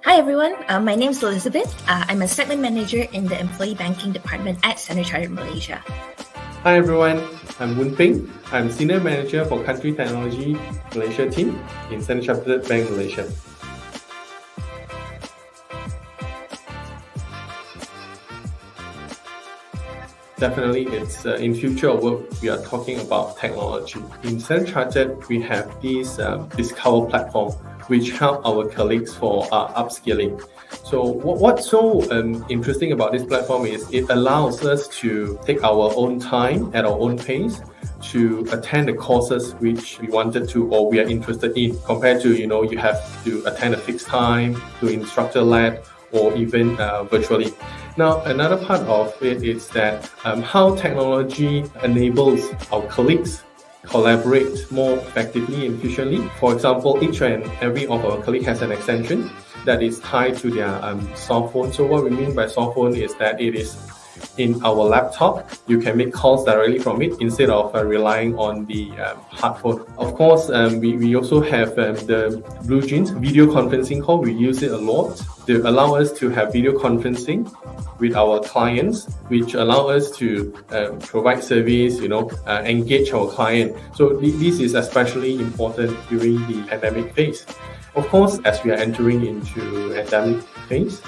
Hi everyone, my name is Elizabeth. I'm a segment manager in the employee banking department at Standard Chartered Malaysia. Hi everyone, I'm Woon Ping. I'm Senior Manager for Country Technology Malaysia team in Standard Chartered Bank Malaysia. Definitely, it's in future of work, we are talking about technology. In Standard Chartered, we have this Discover platform, which help our colleagues for upskilling. So what's so interesting about this platform is it allows us to take our own time at our own pace to attend the courses which we wanted to or we are interested in, compared to, you have to attend a fixed time, to instructor-led, or even virtually. Now, another part of it is that how technology enables our colleagues collaborate more effectively and efficiently. For example, each and every of our colleagues has an extension that is tied to their soft phone. So what we mean by soft phone is that it is in our laptop. You can make calls directly from it instead of relying on the hard phone. Of course, we also have the Blue Jeans video conferencing call. We use it a lot to allow us to have video conferencing with our clients, which allow us to provide service, engage our client. So this is especially important during the pandemic phase. Of course, as we are entering into endemic phase,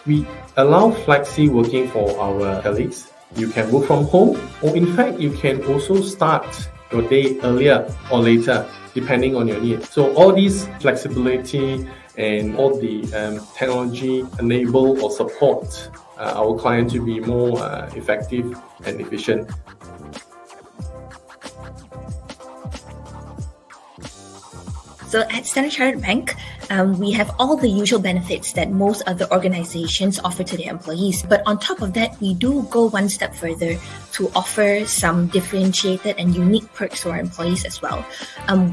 we allow flexi working for our colleagues. You can work from home, or in fact, you can also start your day earlier or later, depending on your needs. So all these flexibility and all the technology enable or support our client to be more effective and efficient. So at Standard Chartered Bank, we have all the usual benefits that most other organizations offer to their employees. But on top of that, we do go one step further to offer some differentiated and unique perks to our employees as well.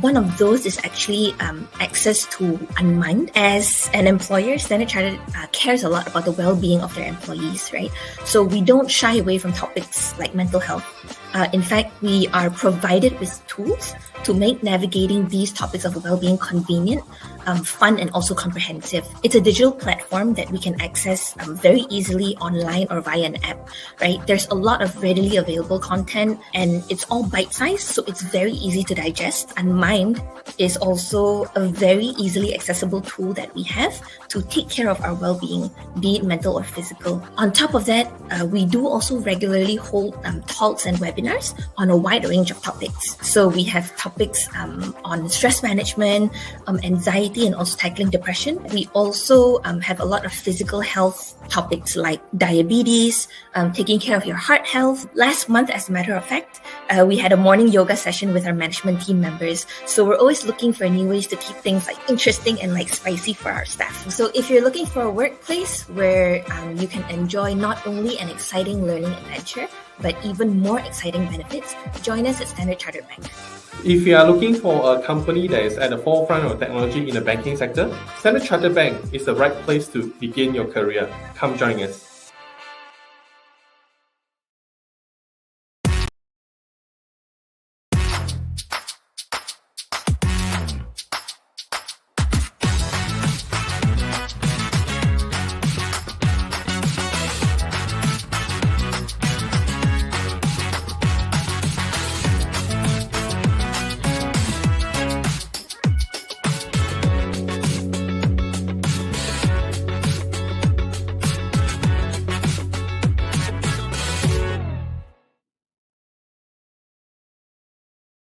One of those is actually access to Unmind. As an employer, Standard Chartered cares a lot about the well-being of their employees, right? So we don't shy away from topics like mental health. In fact, we are provided with tools to make navigating these topics of well-being convenient, fun, and also comprehensive. It's a digital platform that we can access very easily online or via an app, right? There's a lot of readily available content and it's all bite-sized, so it's very easy to digest. And Mind is also a very easily accessible tool that we have to take care of our well-being, be it mental or physical. On top of that, we do also regularly hold talks and webinars on a wide range of topics. So we have topics on stress management, anxiety, and also tackling depression. We also have a lot of physical health topics like diabetes, taking care of your heart health. Last month, as a matter of fact, we had a morning yoga session with our management team members. So we're always looking for new ways to keep things interesting and spicy for our staff. So if you're looking for a workplace where you can enjoy not only an exciting learning adventure, but even more exciting benefits, join us at Standard Chartered Bank. If you are looking for a company that is at the forefront of technology in the banking sector, Standard Chartered Bank is the right place to begin your career. Come join us.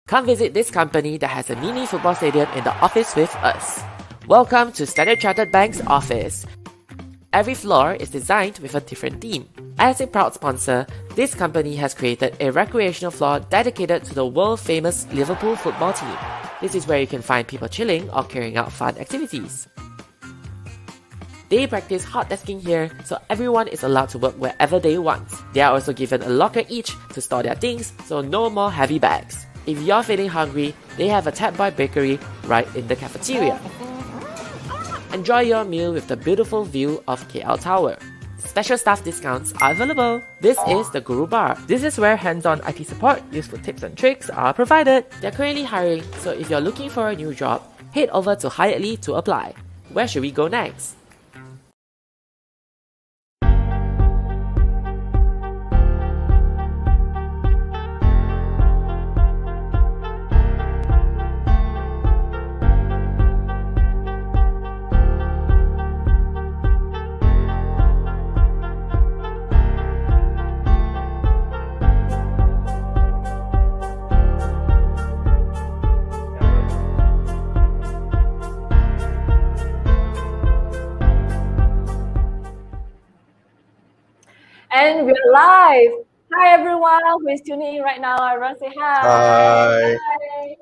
Come visit this company that has a mini football stadium in the office with us. Welcome to Standard Chartered Bank's office. Every floor is designed with a different theme. As a proud sponsor, this company has created a recreational floor dedicated to the world-famous Liverpool football team. This is where you can find people chilling or carrying out fun activities. They practice hot desking here, so everyone is allowed to work wherever they want. They are also given a locker each to store their things, so no more heavy bags. If you're feeling hungry, they have a Tab Boy bakery right in the cafeteria. Enjoy your meal with the beautiful view of KL Tower. Special staff discounts are available. This is the Guru Bar. This is where hands-on IT support, useful tips and tricks are provided. They're currently hiring, so if you're looking for a new job, head over to Hiredly to apply. Where should we go next? And we're live. Hi, everyone who is tuning in right now. Everyone say hi. Hi. Hi.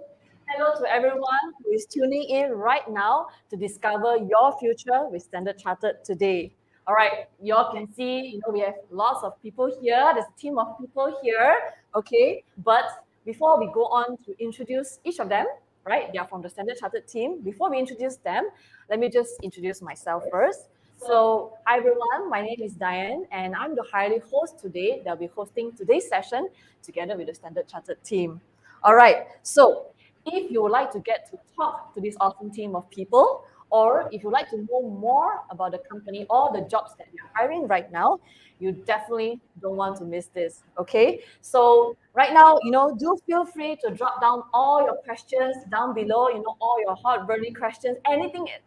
Hello to everyone who is tuning in right now to discover your future with Standard Chartered today. All right, you all can see, we have lots of people here. There's a team of people here, okay? But before we go on to introduce each of them, right? They are from the Standard Chartered team. Before we introduce them, let me just introduce myself first. So, hi everyone, my name is Diane, and I'm the highly host today. They'll be hosting today's session together with the Standard Chartered team. All right, so if you would like to get to talk to this awesome team of people, or if you'd like to know more about the company or the jobs that you're hiring right now, you definitely don't want to miss this, okay? So right now, do feel free to drop down all your questions down below, all your hot burning questions, anything at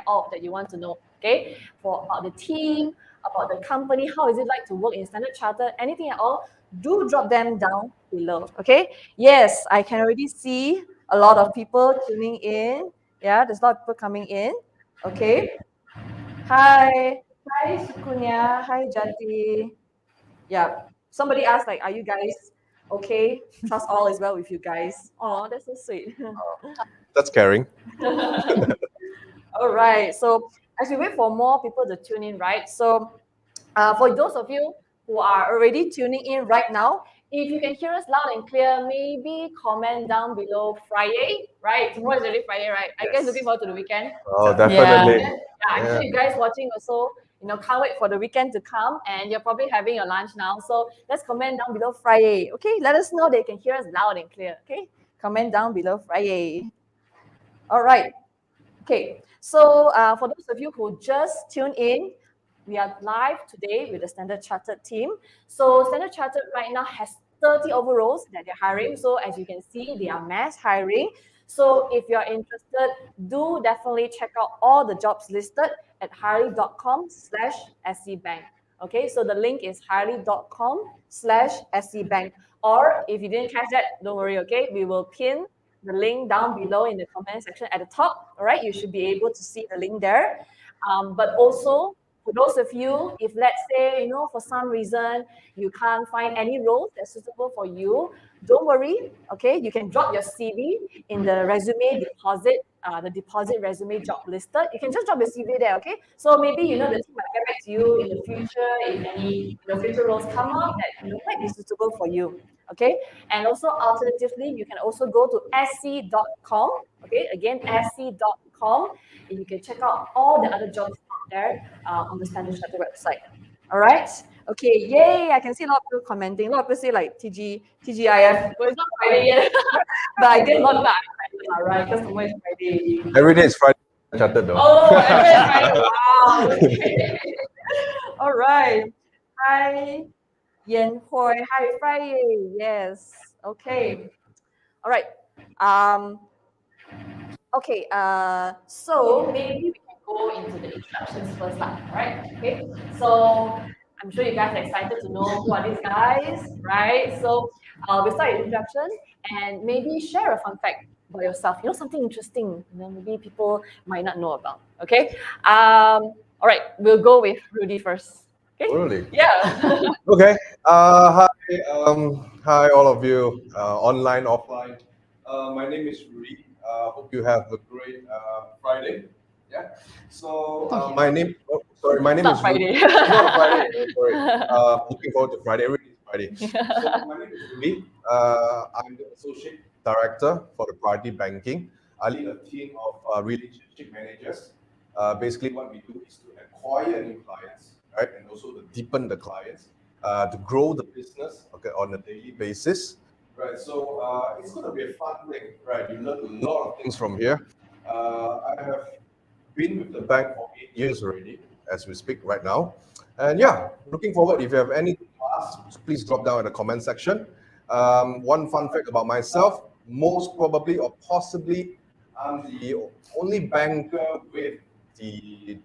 all that you want to know, okay? About the team, about the company, how is it like to work in Standard Chartered, anything at all, do drop them down below, okay? Yes, I can already see a lot of people tuning in. Yeah, there's a lot of people coming in. Okay. Hi. Hi, Sukunya. Hi, Jati. Yeah. Somebody asked, like, are you guys okay? Trust all is well with you guys. Oh, that's so sweet. That's caring. All right. So as we wait for more people to tune in, right? So for those of you who are already tuning in right now, if you can hear us loud and clear, maybe comment down below Friday, right? Tomorrow is already Friday, right? I guess looking forward to the weekend. Oh, definitely. Yeah, I'm sure you guys watching also, can't wait for the weekend to come, and you're probably having your lunch now. So let's comment down below Friday. Okay, let us know they can hear us loud and clear. Okay, comment down below Friday. All right. Okay, so for those of you who just tuned in, we are live today with the Standard Chartered team. So Standard Chartered right now has 30 overalls that they're hiring. So as you can see, they are mass hiring. So if you're interested, do definitely check out all the jobs listed at harley.com/scbank. Okay, so the link is harley.com/scbank. Or if you didn't catch that, don't worry, okay? We will pin the link down below in the comment section at the top. All right, you should be able to see the link there. But also, for those of you, if let's say, for some reason you can't find any roles that's suitable for you, don't worry, okay? You can drop your CV in the resume deposit, the deposit resume job listed. You can just drop your CV there, okay? So maybe, the team might get back to you in the future if any, future roles come up that, might be suitable for you. Okay, and also alternatively, you can also go to sc.com. Okay, again, sc.com, and you can check out all the other jobs out there on the Standard Chartered website. All right. Okay. Yay! I can see a lot of people commenting. A lot of people say like TGIF. Well, it's not Friday yet, but I guess a lot of people are excited, right? Because tomorrow is Friday. Every day is Friday Chartered though. Oh, every day is Friday. Wow. Okay. All right. Hi. Yen Hoi, hi Friday. Yes. Okay. All right. Okay. So maybe we can go into the introductions first, lah. Right? Okay. So I'm sure you guys are excited to know who are these guys, right? So we'll start with introduction and maybe share a fun fact about yourself. Something interesting. Maybe people might not know about. Okay. All right. We'll go with Rudy first. Okay? Really? Yeah. Okay. Hi all of you, online, offline. My name is Rudy. Hope you have a great Friday. Yeah. So my name Not is Friday. Rudy. Not Friday. Sorry. Looking forward to Friday. Every day is Friday. So my name is Rudy. I'm the associate director for the priority banking. I lead a team of relationship managers. Basically, what we do is to acquire new clients, right, and also to deepen the clients, to grow the business, okay, on a daily basis, right. So it's going to be a fun thing, right? You learn a lot of things from here. I have been with the bank for 8 years already, as we speak right now, and yeah, looking forward. If you have anything to ask, please drop down in the comment section. One fun fact about myself: most probably or possibly, I'm the only banker with the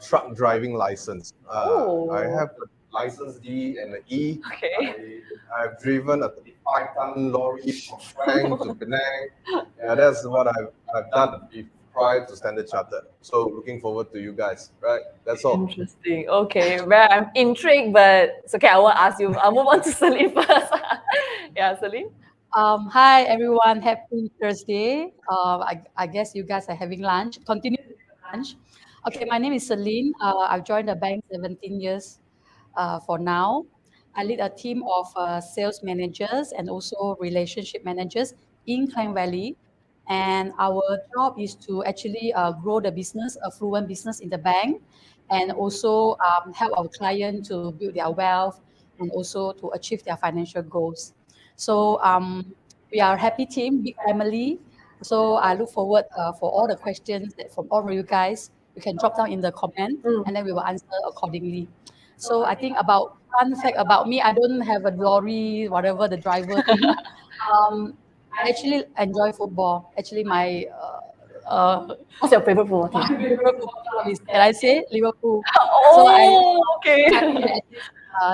truck driving license. I have the license D and the E. Okay. I've driven a 35-ton lorry from Frank to Penang. Yeah, that's what I've done prior to Standard Chartered. So looking forward to you guys, right? That's all. Interesting. Okay, well, I'm intrigued, but it's okay. I won't ask you. I'll move on to Celine first. Yeah, Celine. Hi everyone, happy Thursday. I guess you guys are having lunch. Continue with your lunch. Okay, my name is Celine. I've joined the bank 17 years for now. I lead a team of sales managers and also relationship managers in Klang Valley. And our job is to actually grow the business, a fluent business in the bank, and also help our client to build their wealth and also to achieve their financial goals. So we are a happy team, big family. So I look forward for all the questions that from all of you guys. You can drop down in the comment and then we will answer accordingly. So I think about fun fact about me, I don't have a lorry, whatever the driver thing. I actually enjoy football. Actually, my What's your favorite football my team? favorite football club is, can I say, Liverpool. Oh, okay.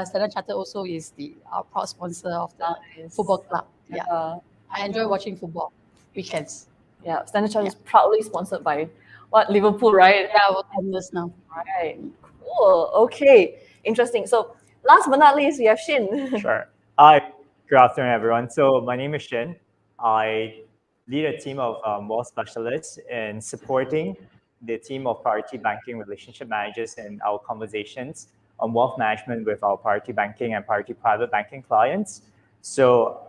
Standard Chartered also is our proud sponsor of the Nice. football club. Yeah, I enjoy Yeah. watching football weekends. Yeah, Standard Chartered is proudly sponsored by what, Liverpool, right? Yeah, over 10 years now. Right. Cool. Okay. Interesting. So last but not least, we have Shin. Sure. Hi, good afternoon, everyone. So my name is Shin. I lead a team of wealth specialists in supporting the team of priority banking relationship managers in our conversations on wealth management with our priority banking and priority private banking clients. So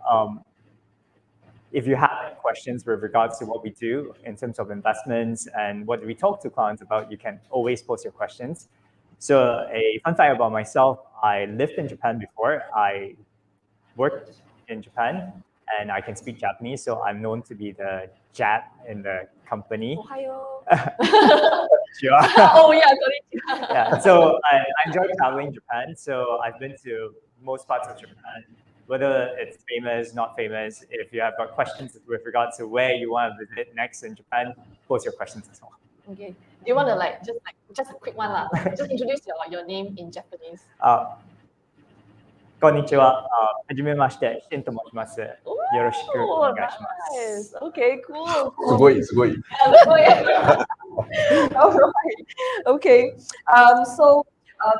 if you have any questions with regards to what we do in terms of investments and what we talk to clients about, you can always post your questions. So a fun fact about myself, I lived in Japan before. I worked in Japan and I can speak Japanese, so I'm known to be the Jap in the company. Ohio. Sure. Oh yeah, konnichiwa. Yeah, so I enjoy traveling Japan. So I've been to most parts of Japan, whether it's famous, not famous. If you have got questions with regards to where you want to visit next in Japan, post your questions as well. Okay. Do you want to just a quick one lah? Just introduce your name in Japanese. こんにちは。はじめまして、シンと申します。よろしくお Oh, 願いしま nice. す。 Okay, cool. Sugoi. All right. Okay. So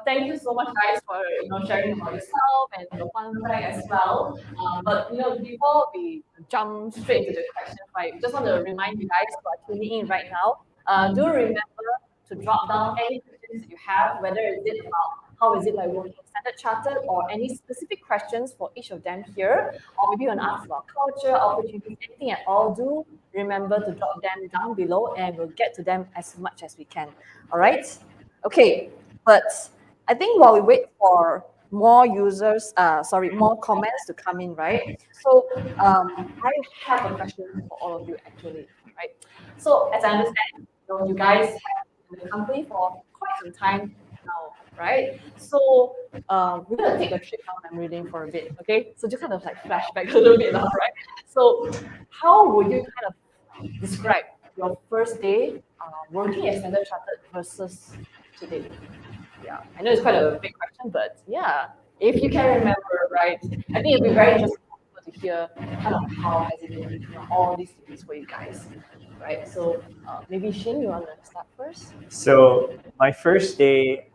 thank you so much, guys, for sharing about yourself and your fun fact as well. But before we jump straight into the questions, right, just want to remind you guys who are tuning in right now. Do remember to drop down any questions that you have, whether is it about how is it like working Standard Chartered or any specific questions for each of them here, or maybe you want to ask about culture, opportunities, anything at all. Do remember to drop them down below and we'll get to them as much as we can. All right? Okay, but I think while we wait for more more comments to come in, right? So I have a question for all of you actually, right? So as I understand, you guys have been in the company for quite some time now, right? So we're gonna take a trip down memory lane for a bit, okay? So just kind of like flashback a little bit now, right? So how would you kind of describe your first day working at Standard Chartered versus today? Yeah, I know it's quite a big question, but yeah, if you can remember, right? I think it'd be very interesting for people to hear kind of how has it been, all these things for you guys, right? So maybe Shin, you want to start first? So my first day,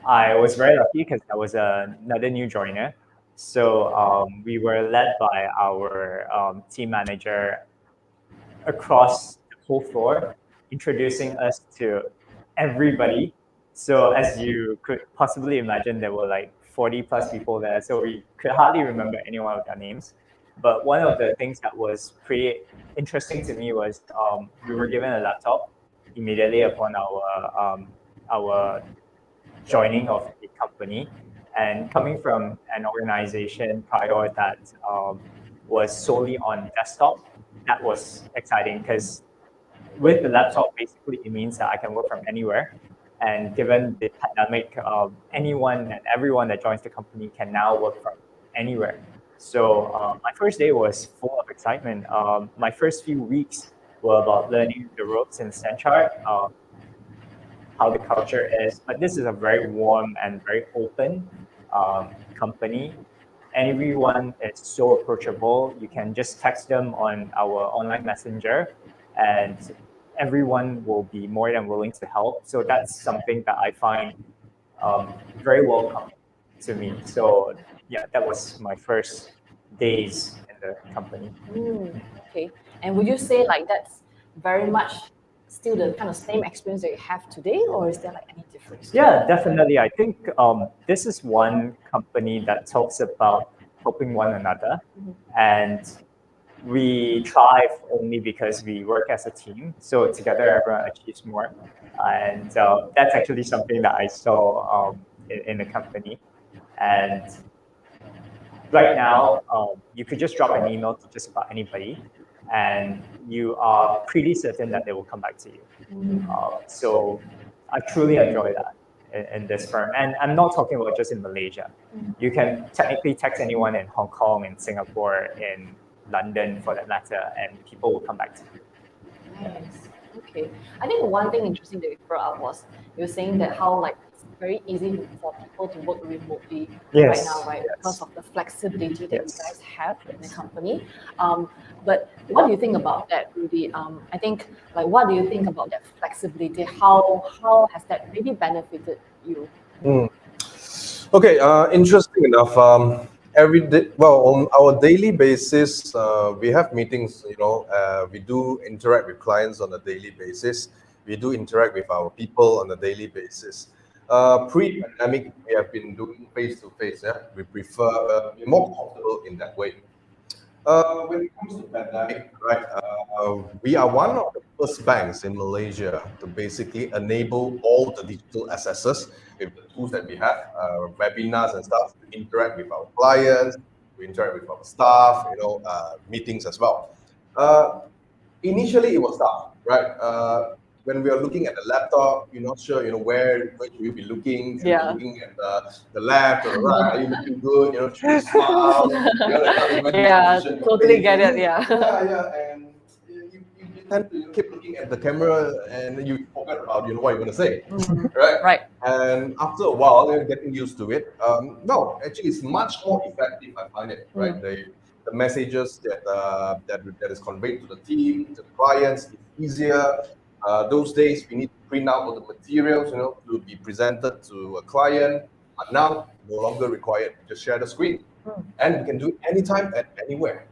I was very lucky because I was another new joiner. So we were led by our team manager across the whole floor, introducing us to everybody. So as you could possibly imagine, there were like 40 plus people there. So we could hardly remember any one of their names. But one of the things that was pretty interesting to me was we were given a laptop immediately upon our joining of the company. And coming from an organization prior that was solely on desktop, that was exciting because with the laptop, basically it means that I can work from anywhere. And given the pandemic, anyone and everyone that joins the company can now work from anywhere. So my first day was full of excitement. My first few weeks were about learning the ropes in Standard, how the culture is. But this is a very warm and very open company. Everyone is so approachable. You can just text them on our online messenger and everyone will be more than willing to help. So that's something that I find very welcome to me. So yeah, that was my first days in the company. Okay. And would you say like that's very much still the kind of same experience that you have today, or is there like any difference? Yeah, definitely. I think this is one company that talks about helping one another, and we thrive only because we work as a team. So together, everyone achieves more, and that's actually something that I saw in the company. And right now, you could just drop an email to just about anybody, and you are pretty certain that they will come back to you. So I truly enjoy that in this firm. And I'm not talking about just in Malaysia. You can technically text anyone in Hong Kong, in Singapore, in London for that matter, and people will come back to you. Nice. Okay. I think one thing interesting that you brought up was you were saying that how like it's very easy for people to work remotely right now, right? Yes. Because of the flexibility that you Yes. guys have in the company. But what do you think about that, Rudy? I think like what do you think about that flexibility? How has that maybe benefited you? Okay, interesting enough. Every day, well, on our daily basis, we have meetings. We do interact with clients on a daily basis. We do interact with our people on a daily basis. Pre-pandemic, we have been doing face-to-face. Yeah, we prefer, we're more comfortable in that way. When it comes to pandemic, right, we are one of the first banks in Malaysia to basically enable all the digital accesses with the tools that we have, webinars and stuff, to interact with our clients, to interact with our staff, meetings as well. Initially, it was tough, right? When we are looking at the laptop, you're not sure, where should you be looking? Should you be looking at the left or the right? Are you looking good? Should you smile? Yeah, totally get it. Yeah. And you tend to keep looking at the camera and you forget about, what you're going to say, right? Right. And after a while, you're getting used to it. No, actually, it's much more effective. I find it, right? The messages that is conveyed to the team, to the clients, is easier. Those days, we need to print out all the materials, to be presented to a client. But now, no longer required. Just share the screen, and we can do it anytime and anywhere.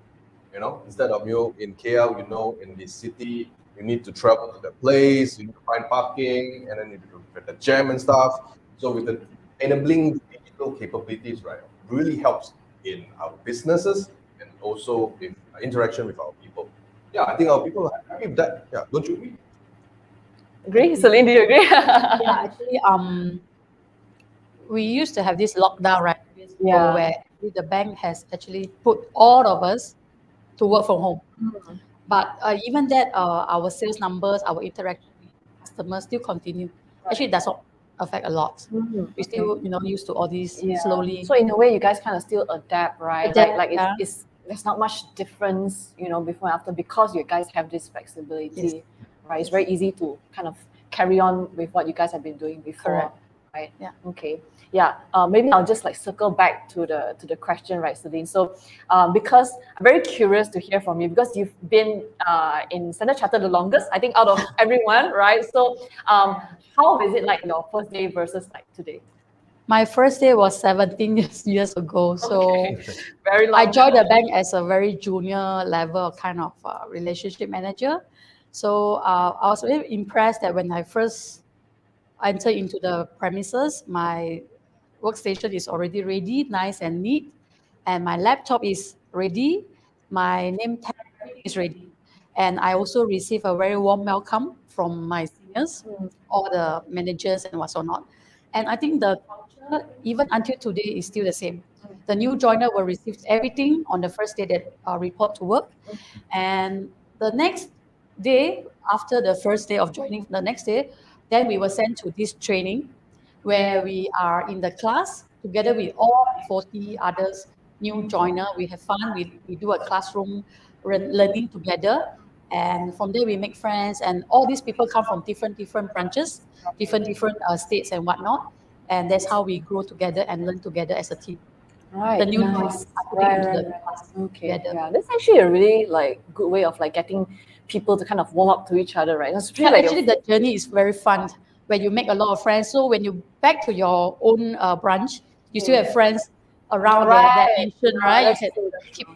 Instead of in KL, in the city, you need to travel to the place, you need to find parking, and then you get the jam and stuff. So with the enabling digital capabilities, right, really helps in our businesses and also in interaction with our people. Yeah, I think our people are happy with that. Yeah, don't you agree? Agree, Celine? Do you agree? Yeah, actually, we used to have this lockdown, right? Yeah. Where the bank has actually put all of us to work from home. But even that, our sales numbers, our interaction with customers still continue. Actually, it does not affect a lot. We still, used to all these slowly. So in a way, you guys kind of still adapt, right? Adapt, like yeah. it's there's not much difference, before and after, because you guys have this flexibility, right? It's very easy to kind of carry on with what you guys have been doing before. Correct. Right? Yeah. Okay. Yeah. Maybe I'll just like circle back to the question, right, Celine? So, because I'm very curious to hear from you, because you've been in Standard Chartered the longest, I think, out of everyone, right? So, how is it like your first day versus like today? My first day was 17 years ago. So very long. I joined the bank as a very junior level kind of relationship manager. So I was very impressed that when I first entered into the premises, my workstation is already ready, nice and neat. And my laptop is ready. My name tag is ready. And I also received a very warm welcome from my seniors, all the managers and whatnot. And I think the culture, even until today, is still the same. The new joiner will receive everything on the first day that report to work. And the next day, after the first day of joining, the next day, then we were sent to this training where we are in the class together with all 40 others, new joiner. We have fun. We do a classroom learning together. And from there, we make friends. And all these people come from different branches, different states and whatnot. And that's how we grow together and learn together as a team. Right. The new nice. joiners are putting into the class Okay. together. Yeah, that's actually a really like good way of like getting people to kind of warm up to each other, right? It's really like Actually, the journey is very fun when you make a lot of friends. So when you back to your own branch, you still have friends around that mention, right? You can keep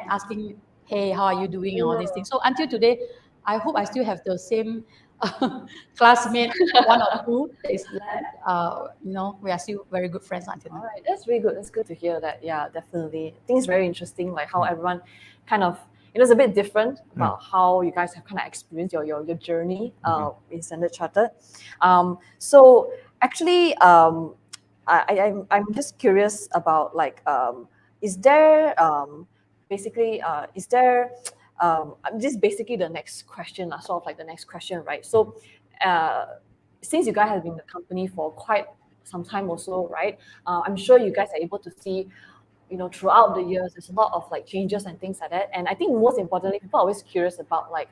asking, hey, how are you doing, all these things. So until today, I hope I still have the same classmate, one or two that is left. We are still very good friends until now. All right, that's really good. That's good to hear that. Yeah, definitely. I think it's very interesting, like how everyone kind of, it's a bit different about how you guys have kind of experienced your journey in Standard Chartered. So actually, I'm just curious about like, is there this is basically the next question, sort of like the next question, right? So, since you guys have been in the company for quite some time also, right? I'm sure you guys are able to see, throughout the years, there's a lot of like changes and things like that. And I think most importantly, people are always curious about like,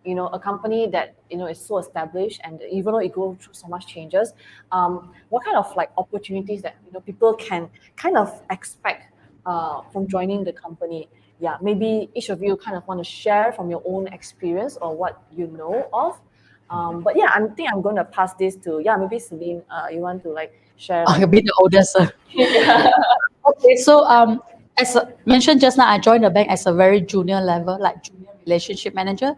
a company that, is so established, and even though it goes through so much changes, what kind of like opportunities that, people can kind of expect from joining the company? Yeah, maybe each of you kind of want to share from your own experience or what you know of. But yeah, I think I'm going to pass this to, maybe Celine, you want to like share? I'll be the oldest. Okay, so as mentioned just now, I joined the bank as a very junior level, like junior relationship manager.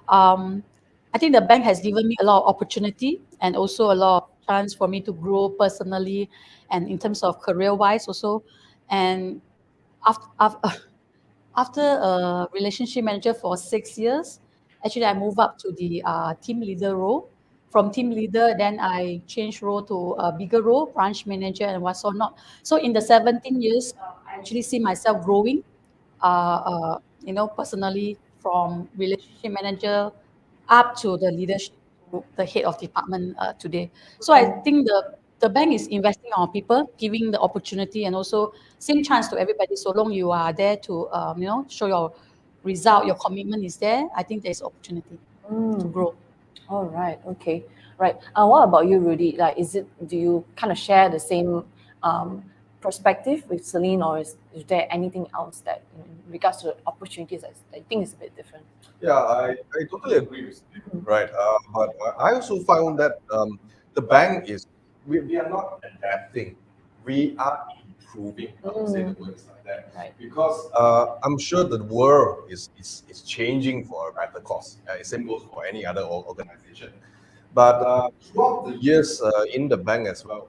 I think the bank has given me a lot of opportunity and also a lot of chance for me to grow personally and in terms of career-wise also. And after a relationship manager for 6 years, actually I moved up to the team leader role. From team leader, then I changed role to a bigger role, branch manager and what so not. So in the 17 years, I actually see myself growing, personally from relationship manager up to the leadership, the head of department today. So I think the bank is investing on people, giving the opportunity and also same chance to everybody. So long you are there to, show your result, your commitment is there. I think there's opportunity to grow. All right. Okay. Right. What about you, Rudy? Like, do you kind of share the same perspective with Celine, or is there anything else that, in regards to opportunities, that I think is a bit different? Yeah, I totally agree with you, right? But I also found that the bank we are not adapting, we are improving. I would say the words like that, Right. because I'm sure the world is changing for a better cause. Same goes for any other organization. But throughout the years in the bank as well,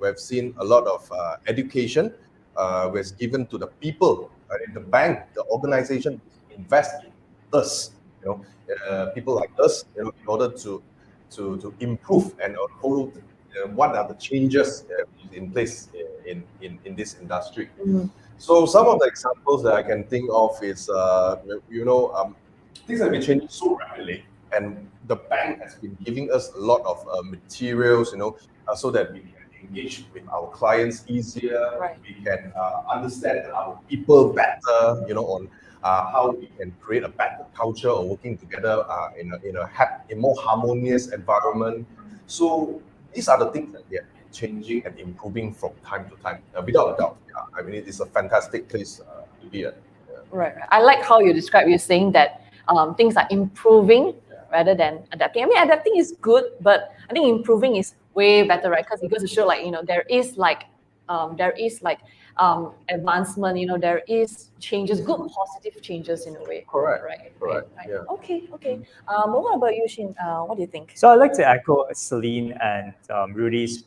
we've seen a lot of education was given to the people in the bank. The organization invest in us, people like us, in order to improve and follow what are the changes in place in this industry. So some of the examples that I can think of is, things have been changing so rapidly, and the bank has been giving us a lot of materials, so that we can engage with our clients easier. Right. We can understand our people better, on how we can create a better culture of working together in a more harmonious environment. So these are the things that we are changing and improving from time to time, without a doubt. I mean, it is a fantastic place to be at. Right. I like how you describe. You're saying that things are improving rather than adapting. I mean, adapting is good, but I think improving is way better, right? Because it goes to show, like, there is advancement. There is changes, good positive changes in a way. Correct. Right. Yeah. Okay. What about you, Shin? What do you think? So I'd like to echo Celine and Rudy's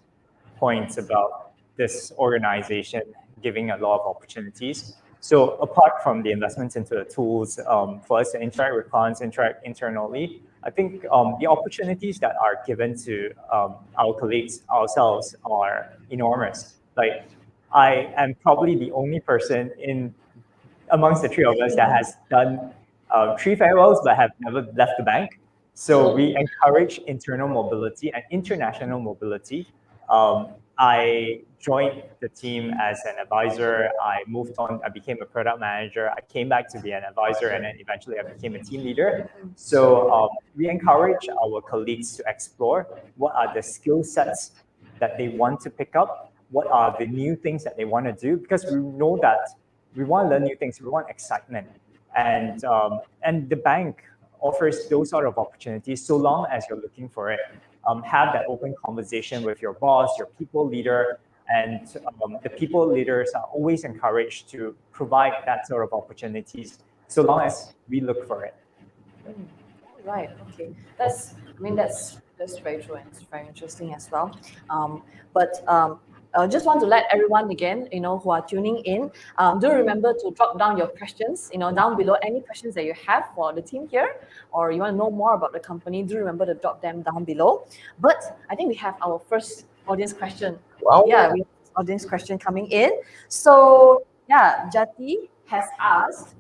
points about this organization giving a lot of opportunities. So apart from the investments into the tools for us to interact with clients, interact internally, I think the opportunities that are given to our colleagues, ourselves, are enormous. Like, I am probably the only person amongst the three of us that has done 3 farewells but have never left the bank. So we encourage internal mobility and international mobility. I joined the team as an advisor. I moved on. I became a product manager. I came back to be an advisor, and then eventually I became a team leader. So we encourage our colleagues to explore what are the skill sets that they want to pick up, what are the new things that they want to do, because we know that we want to learn new things. We want excitement, and the bank offers those sort of opportunities so long as you're looking for it. Have that open conversation with your boss, your people leader, and the people leaders are always encouraged to provide that sort of opportunities so long as we look for it. Right. Okay. That's very true, and it's very interesting as well. I just want to let everyone again, who are tuning in, do remember to drop down your questions, down below, any questions that you have for the team here, or you want to know more about the company, do remember to drop them down below. But I think we have our first audience question. Wow. Yeah, we have this audience question coming in. So yeah, Jati has asked,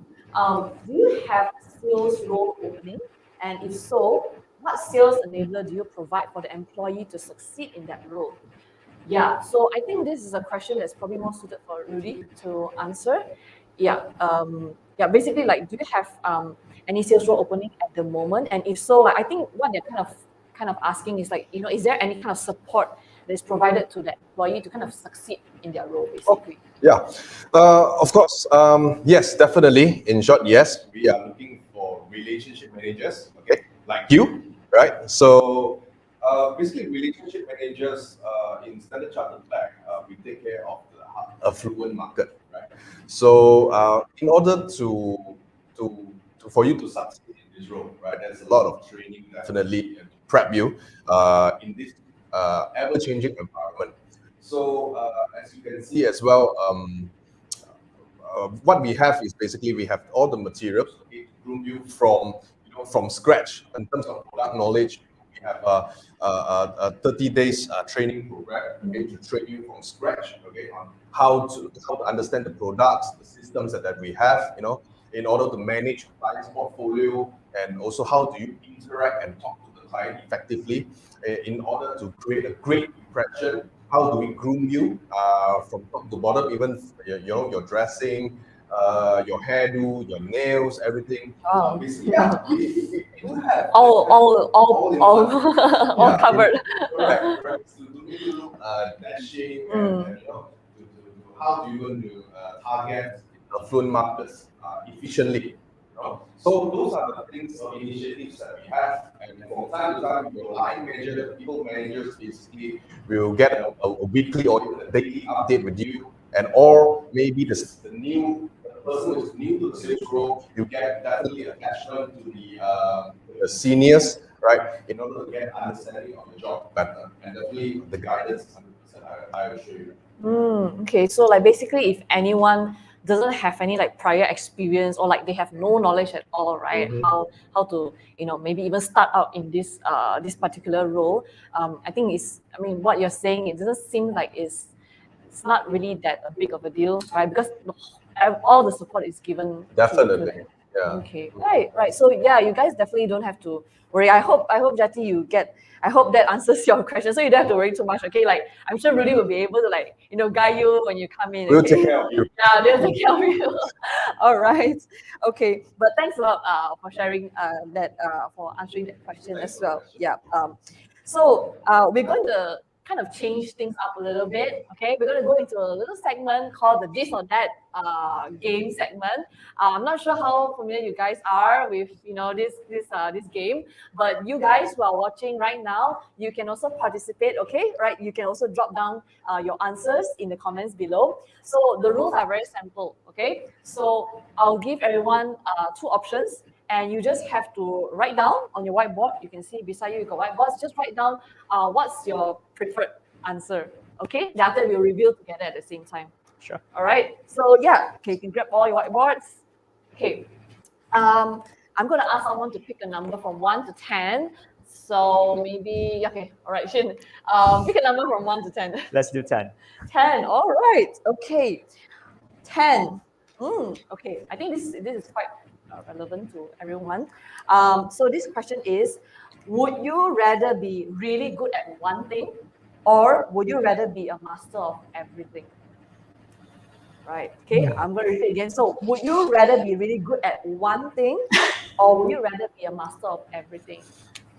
do you have a sales role opening? And if so, what sales enabler do you provide for the employee to succeed in that role? Yeah, so I think this is a question that's probably more suited for Rudy to answer. Basically, like, do you have any sales role opening at the moment? And if so, like, I think what they're kind of asking is, like, is there any kind of support that is provided to the employee to kind of succeed in their role, basically? Yeah, of course. Yes, definitely. In short, yes, we are looking for relationship managers, okay, like you, right? So basically, relationship managers in Standard Chartered Bank, we take care of the affluent market, right? So in order for you to succeed in this role, right, there's a lot of training definitely to prep you in this ever-changing environment. So as you can see as well, what we have is basically we have all the materials to groom you from scratch in terms of product knowledge. We have a 30 days training program to train you from scratch, on how to understand the products, the systems that we have, in order to manage client's portfolio, and also how do you interact and talk to the client effectively in order to create a great impression. How do we groom you from top to bottom, even your dressing, your hairdo, your nails, everything. Basically, we do have all covered. Correct. So to make you look dashing, and how do you want to target affluent markets efficiently? So those are the things or initiatives that we have, and from time to time, your line manager, people managers, basically will get a weekly or even a daily update with you, or maybe the person who is new to the sales role, you get definitely attachment to the seniors, right, in order to get understanding of the job better, and definitely the guidance is 100%. I will show you. Okay, so like basically, if anyone doesn't have any like prior experience, or like they have no knowledge at all, right? How to maybe even start out in this particular role. I think what you're saying, it doesn't seem like it's not really that big of a deal, right? Because all the support is given. Definitely. Yeah. Okay. Right. So yeah, you guys definitely don't have to worry. I hope Jati, I hope that answers your question. So you don't have to worry too much. Okay. Like, I'm sure Rudy will be able to guide you when you come in. We'll take care of you. Yeah, they'll take care of you. All right. Okay. But thanks a lot for sharing for answering that question as well. Yeah. So we're going to kind of change things up a little bit. Okay, we're going to go into a little segment called the This or That game segment. I'm not sure how familiar you guys are with this game, but you guys who are watching right now, you can also participate. Okay, right? You can also drop down your answers in the comments below. So the rules are very simple. Okay, so I'll give everyone two options, and you just have to write down on your whiteboard. You can see beside you got whiteboards. Just write down what's your preferred answer. Okay, then after we'll reveal together at the same time. Sure. All right. So yeah, okay, you can grab all your whiteboards. Okay. I'm gonna ask someone to pick a number from 1 to 10. So maybe all right, Shin. Pick a number from 1 to 10. Let's do 10. 10. All right. Okay. 10. Okay. I think this is quite relevant to everyone. So this question is, would you rather be really good at one thing, or would you rather be a master of everything? Right. Okay. I'm going to repeat again. So would you rather be really good at one thing, or would you rather be a master of everything?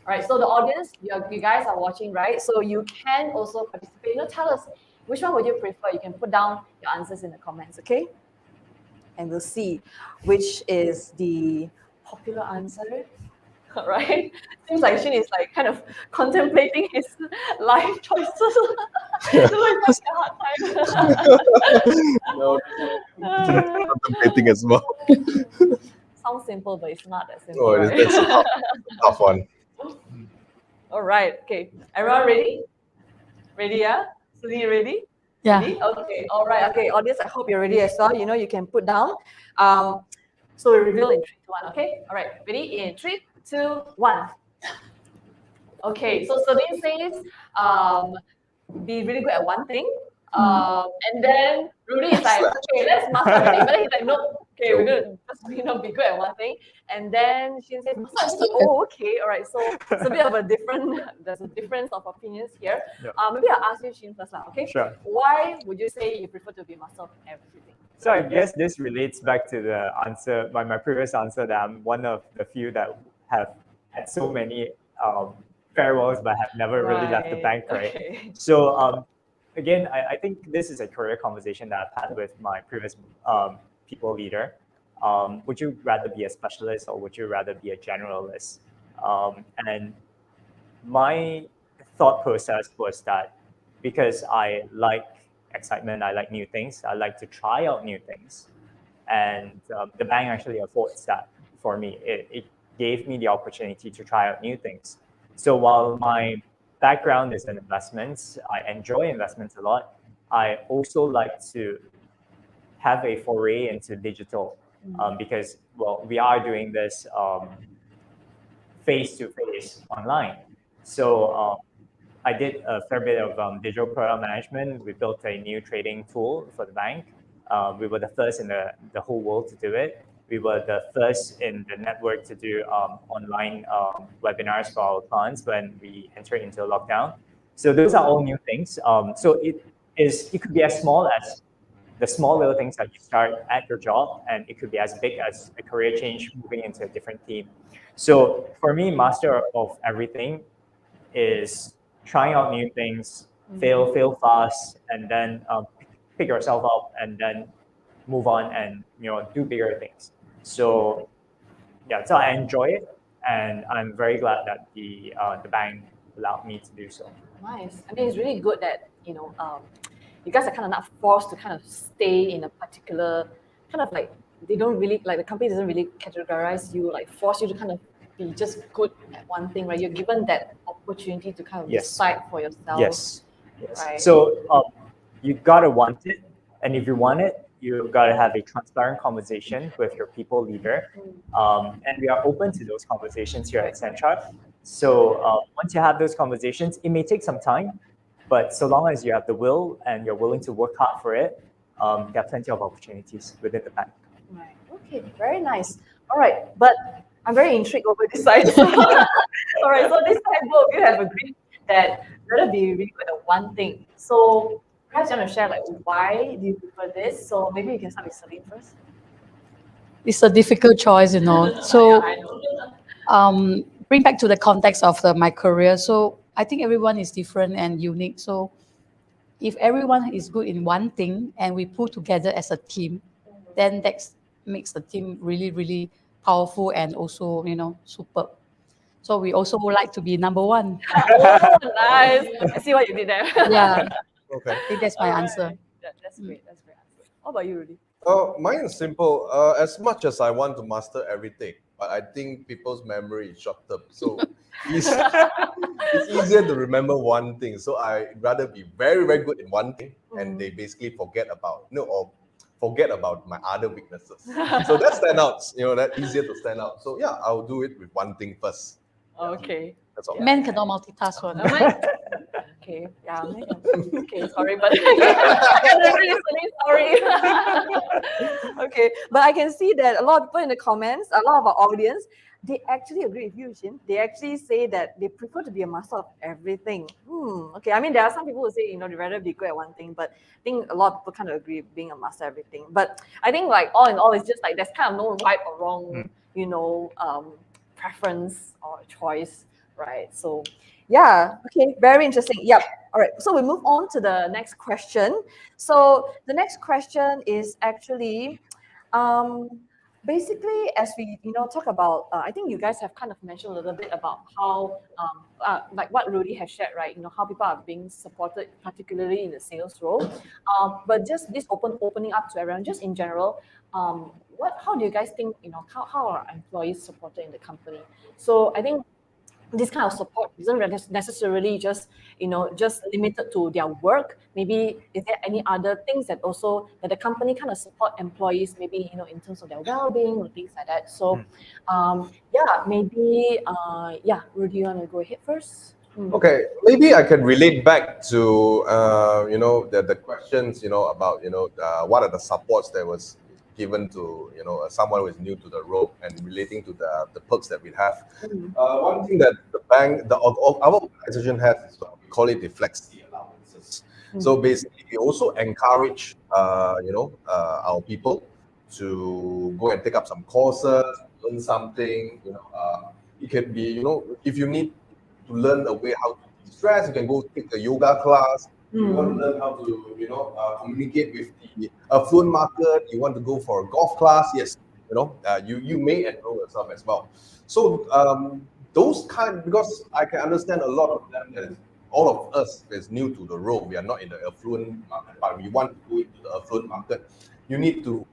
All right. So the audience, you guys are watching, right? So you can also participate. Tell us which one would you prefer. You can put down your answers in the comments. Okay. And we'll see which is the popular answer. All right. Seems like Shin is like kind of contemplating his life choices. So it's like a hard No, time. contemplating as well. Sounds simple, but it's not that simple, Oh, right? that's a tough one. All right. Okay. Everyone ready? Ready, yeah? Celine, you ready? Yeah. Ready? Okay. All right. Okay. Audience, I hope you're ready as well. You know, you can put down. So we reveal in 3, 2, 1. Okay. All right. Ready? In 3, 2, 1. Okay. So Celine says, be really good at one thing. And then Rudy is like, okay, let's master everything. But then he's like, no, okay, we're gonna just be good at one thing. And then she says, master everything. Oh, okay, all right. So it's a bit of a different. There's a difference of opinions here. Yeah. Maybe I'll ask you, Shin, first, lah. Okay. Sure. Why would you say you prefer to be master of everything? So I guess this relates back to the answer, my previous answer, that I'm one of the few that have had so many farewells but have never really left the bank, right? Okay. So again, I think this is a career conversation that I've had with my previous people leader. Would you rather be a specialist or would you rather be a generalist? And my thought process was that because I like excitement, I like new things, I like to try out new things. And the bank actually affords that for me. It gave me the opportunity to try out new things. So while my background is in investments, I enjoy investments a lot. I also like to have a foray into digital because, well, we are doing this face-to-face online. So I did a fair bit of digital product management. We built a new trading tool for the bank. We were the first in the whole world to do it. We were the first in the network to do online webinars for our clients when we entered into a lockdown. So those are all new things. So it could be as small as the small little things that you start at your job, and it could be as big as a career change moving into a different team. So for me, master of everything is trying out new things, fail fast, and then pick yourself up, and then move on and do bigger things. So yeah, so I enjoy it, and I'm very glad that the bank allowed me to do so. Nice. I mean, it's really good that you guys are kind of not forced to kind of stay in a particular kind of like they don't really like the company doesn't really categorize you like force you to kind of be just good at one thing, right? You're given that opportunity to kind of decide for yourself. Yes. Right. So you gotta want it, and if you want it, you gotta have a transparent conversation with your people leader, and we are open to those conversations here at Standard Chartered. So once you have those conversations, it may take some time, but so long as you have the will and you're willing to work hard for it, there are plenty of opportunities within the bank. Right. Okay. Very nice. All right, but I'm very intrigued over this side. All right. So this side, both of you have agreed that rather be really good at one thing. So perhaps you want to share like why do you prefer this? So maybe you can start with Celine first. It's a difficult choice, So Yeah, I know. Bring back to the context of my career. So I think everyone is different and unique. So if everyone is good in one thing and we pull together as a team, then that makes the team really, really powerful and also, superb. So we also would like to be number one. Oh, nice. I see what you did there. Yeah, Okay. I think that's my answer. That's great. That's great answer. What about you, Rudy? Mine is simple. As much as I want to master everything, but I think people's memory is short term. So it's easier to remember one thing. So I'd rather be very, very good in one thing and they basically forget about my other weaknesses. So that stand out, that easier to stand out. So yeah, I'll do it with one thing first. Okay. That's all. Men cannot multitask one. Okay. Yeah. Okay. Sorry, but I'm really sorry. Okay, but I can see that a lot of people in the comments, a lot of our audience, they actually agree with you, Shin. They actually say that they prefer to be a master of everything. Okay. I mean, there are some people who say, they'd rather be good at one thing, but I think a lot of people kind of agree with being a master of everything. But I think like all in all, it's just like there's kind of no right or wrong, preference or choice, right? So yeah, okay, very interesting. Yep. All right, so we move on to the next question. So the next question is actually, basically, as we talk about, I think you guys have kind of mentioned a little bit about how, like what Rudy has shared, right? How people are being supported, particularly in the sales role. But just this opening up to everyone, just in general, how do you guys think, how are employees supported in the company? So I think this kind of support isn't necessarily just just limited to their work. Maybe is there any other things that also that the company kind of support employees, maybe in terms of their well-being or things like that. So yeah, maybe Rudy, you want to go ahead first? Okay, maybe I can relate back to the questions about what are the supports that was given to someone who is new to the role and relating to the perks that we have. One thing that the bank, our organization has is we call it the flexi allowances. So basically, we also encourage our people to go and take up some courses, learn something. It can be if you need to learn a way how to de-stress, you can go take a yoga class. You want to learn how to communicate with the affluent market. You want to go for a golf class. Yes, you may enroll yourself as well. So those because I can understand a lot of them. That is, all of us is new to the role. We are not in the affluent market, but we want to go into the affluent market. You need to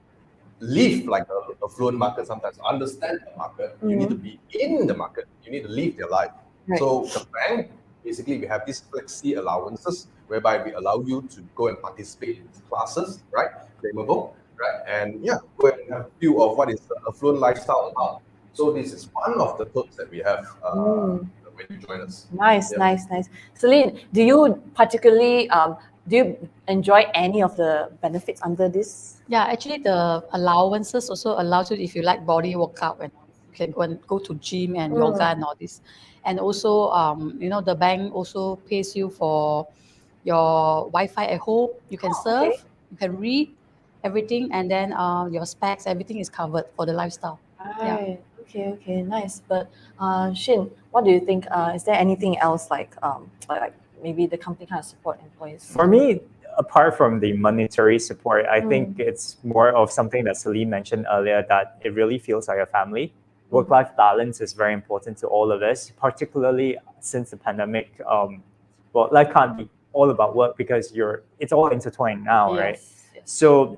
live like the affluent market sometimes. Understand the market. You need to be in the market. You need to live your life. Right. So the bank, basically, we have these flexi allowances whereby we allow you to go and participate in these classes, right? Claimable, right? And go and have a view of what is the affluent lifestyle about. So this is one of the perks that we have when you join us. Nice. Celine, do you particularly do you enjoy any of the benefits under this? Yeah, actually the allowances also allows you, if you like body workout, and you can go to gym and yoga and all this. And also the bank also pays you for your Wi-Fi at home. You can surf, you can read everything, and then your specs, everything is covered for the lifestyle. Right. Okay, nice. But Shin, what do you think? Is there anything else like maybe the company kind of support employees? For me, apart from the monetary support, I think it's more of something that Celine mentioned earlier, that it really feels like a family. Work-life balance is very important to all of us, particularly since the pandemic. Well, life can't be all about work because it's all intertwined now, right? Yes. So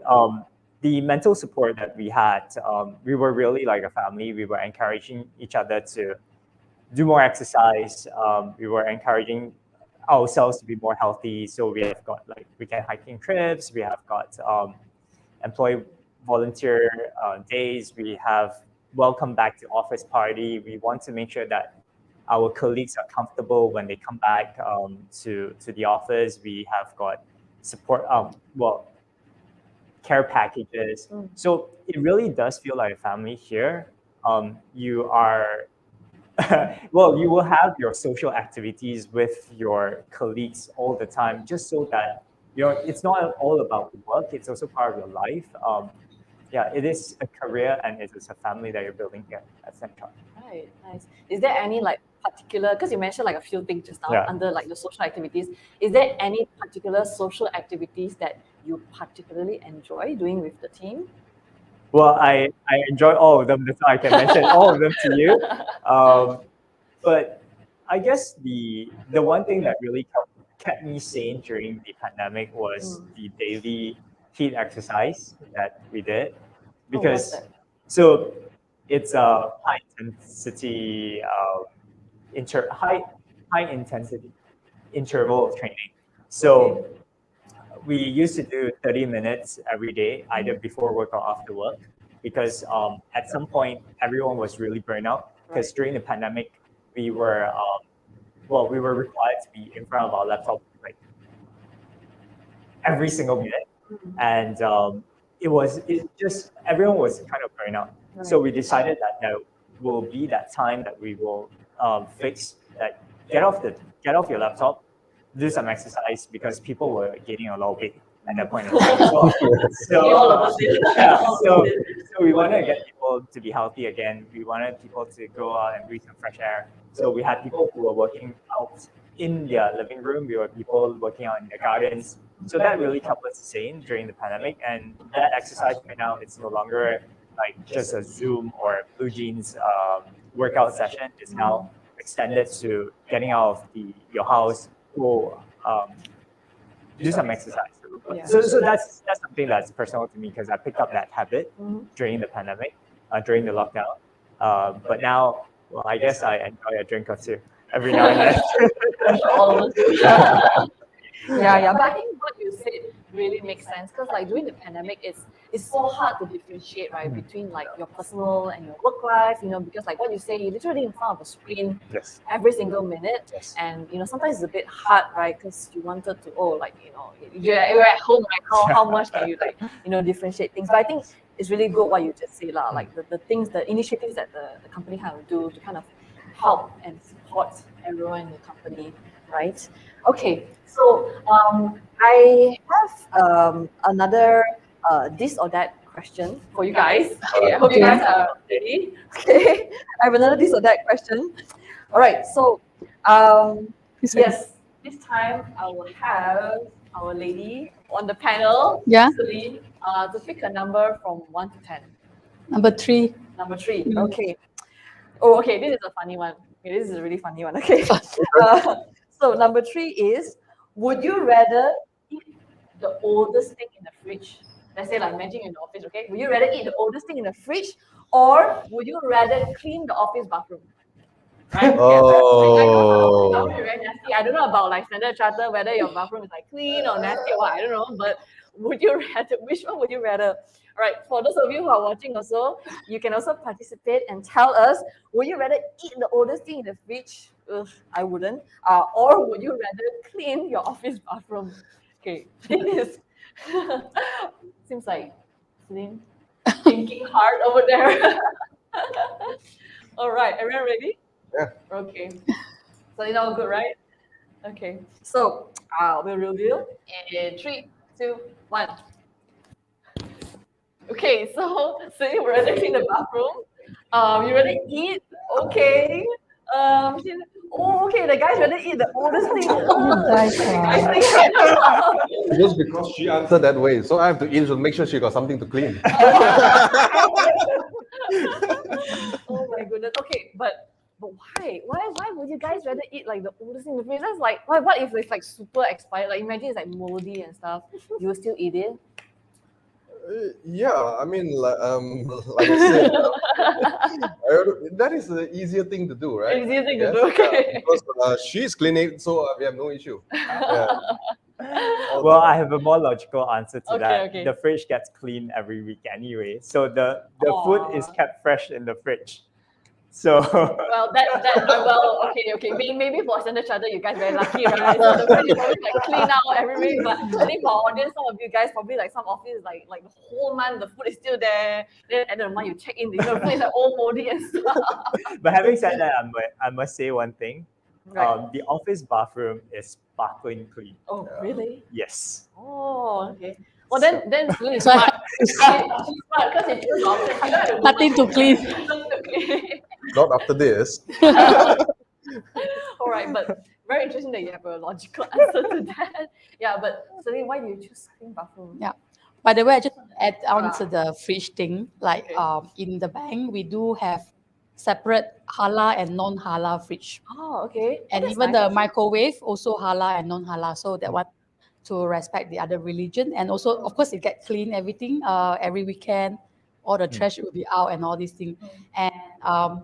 the mental support that we had, we were really like a family. We were encouraging each other to do more exercise. We were encouraging ourselves to be more healthy. So we have got weekend hiking trips. We have got employee volunteer days. We have welcome back to office party. We want to make sure that our colleagues are comfortable when they come back to the office. We have got support, care packages. So it really does feel like a family here. You are, you will have your social activities with your colleagues all the time, just so that it's not all about work. It's also part of your life. It is a career and it is a family that you're building here at Standard Chartered. Right, nice. Is there any particular, because you mentioned a few things just now under the social activities, is there any particular social activities that you particularly enjoy doing with the team? Well, I enjoy all of them. That's why I can mention all of them to you. But I guess the one thing that really kept me sane during the pandemic was the daily heat exercise that we did, because so it's a high intensity high intensity interval training. So we used to do 30 minutes every day, either before work or after work, because at some point everyone was really burnt out, because during the pandemic we were required to be in front of our laptop every single minute, and everyone was kind of burnt out. So we decided that there will be that time that we will fix that. Get off your laptop, do some exercise, because people were gaining a lot of weight at that point in time. So we wanted to get people to be healthy again. We wanted people to go out and breathe some fresh air. So we had people who were working out in their living room. We were people working out in their gardens. So that really kept us sane during the pandemic. And that exercise right now, it's no longer like just a Zoom or Blue Jeans workout session is now extended to getting out of your house, go do some exercise. Yeah. So that's something that's personal to me because I picked up that habit during the pandemic, during the lockdown. But now, well, I guess I enjoy a drink or two every now and then. All of us. Yeah. But I think what you said really makes sense because like during the pandemic, it's so hard to differentiate, right, between like your personal and your work life, because like what you say, you're literally in front of a screen Yes. every single minute. Yes. And, sometimes it's a bit hard, right, because you wanted to, you're at home, like how much can you like, differentiate things. But I think it's really good what you just said, like the things, the initiatives that the company kind of do to kind of help and support everyone in the company, right? Okay, so I have another this or that question for you guys. Okay, I hope you guys are ready. Okay, I have another this or that question. All right, so yes, this time I will have our lady on the panel, Yeah. Celine, to pick a number from 1 to 10. Number 3. Number 3, okay. Oh, okay, this is a funny one. Okay, this is a really funny one, okay. So number 3 is, would you rather eat the oldest thing in the fridge? Let's say like imagine in the office, okay? Would you rather eat the oldest thing in the fridge or would you rather clean the office bathroom? Right? Oh. Bathroom is very nasty. I don't know about like Standard Chartered, whether your bathroom is like clean or nasty or what, I don't know. But would you rather, which one would you rather? All right, for those of you who are watching also, you can also participate and tell us, would you rather eat the oldest thing in the fridge? Ugh, I wouldn't. Or would you rather clean your office bathroom? Okay, this seems like Celine thinking hard over there. All right, everyone ready? Yeah. Okay. So it's all good, right? Okay. So we'll reveal in 3, 2, 1. Okay, so Celine would rather clean the bathroom. You rather eat? Okay. Okay, the guys rather eat the oldest thing. Just because she answered that way, so I have to eat to make sure she got something to clean. Oh my goodness. Okay, but why? Why would you guys rather eat like the oldest thing in the fridge? That's like, what if it's like super expired? Like imagine it's like moldy and stuff. You will still eat it? Yeah, I mean, like I said, that is the easier thing to do, right? Easier thing to do, okay. Because she's cleaning, so we have no issue. Yeah. Well, I have a more logical answer to that. Okay. The fridge gets cleaned every week anyway, so the food is kept fresh in the fridge. So well, okay. Maybe for Standard Chartered, you guys very lucky, right? So the fridge is always like clean out every week. But I think for our audience, some of you guys probably like some office like the whole month the food is still there. Then at the month you check in, the food is like all moldy and stuff. But having said that, I must say one thing. Right. The office bathroom is sparkling clean. Oh, really? Yes. Oh, okay. Well, then Celine is smart. She's smart because she chose the option. She don't have to do Nothing to clean. Nothing to clean. Not after this. All right, but very interesting that you have a logical answer to that. Yeah, but Celine, why do you choose clean bathroom? Yeah. By the way, I just want to add on to the fridge thing. Like in the bank, we do have separate halal and non-halal fridge. Oh, okay. And That's even nice. the microwave, also halal and non-halal. So that one to respect the other religion. And also, of course, it gets clean everything every weekend. All the trash will be out and all these things. And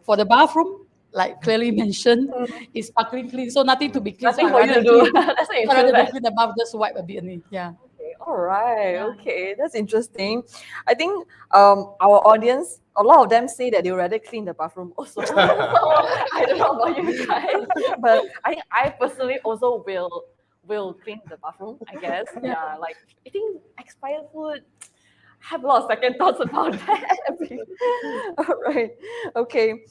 for the bathroom, like clearly mentioned, it's sparkling clean. So nothing to be clean. Nothing so for you to do. That's what you I rather choose. clean the bath, just wipe a bit only. Yeah. All right. Okay, that's interesting. I think our audience, a lot of them say that they would rather clean the bathroom also. So, I don't know about you guys, but I personally also will clean the bathroom, I guess. Yeah, like I think expired food, I have a lot of second thoughts about that. All right. Okay.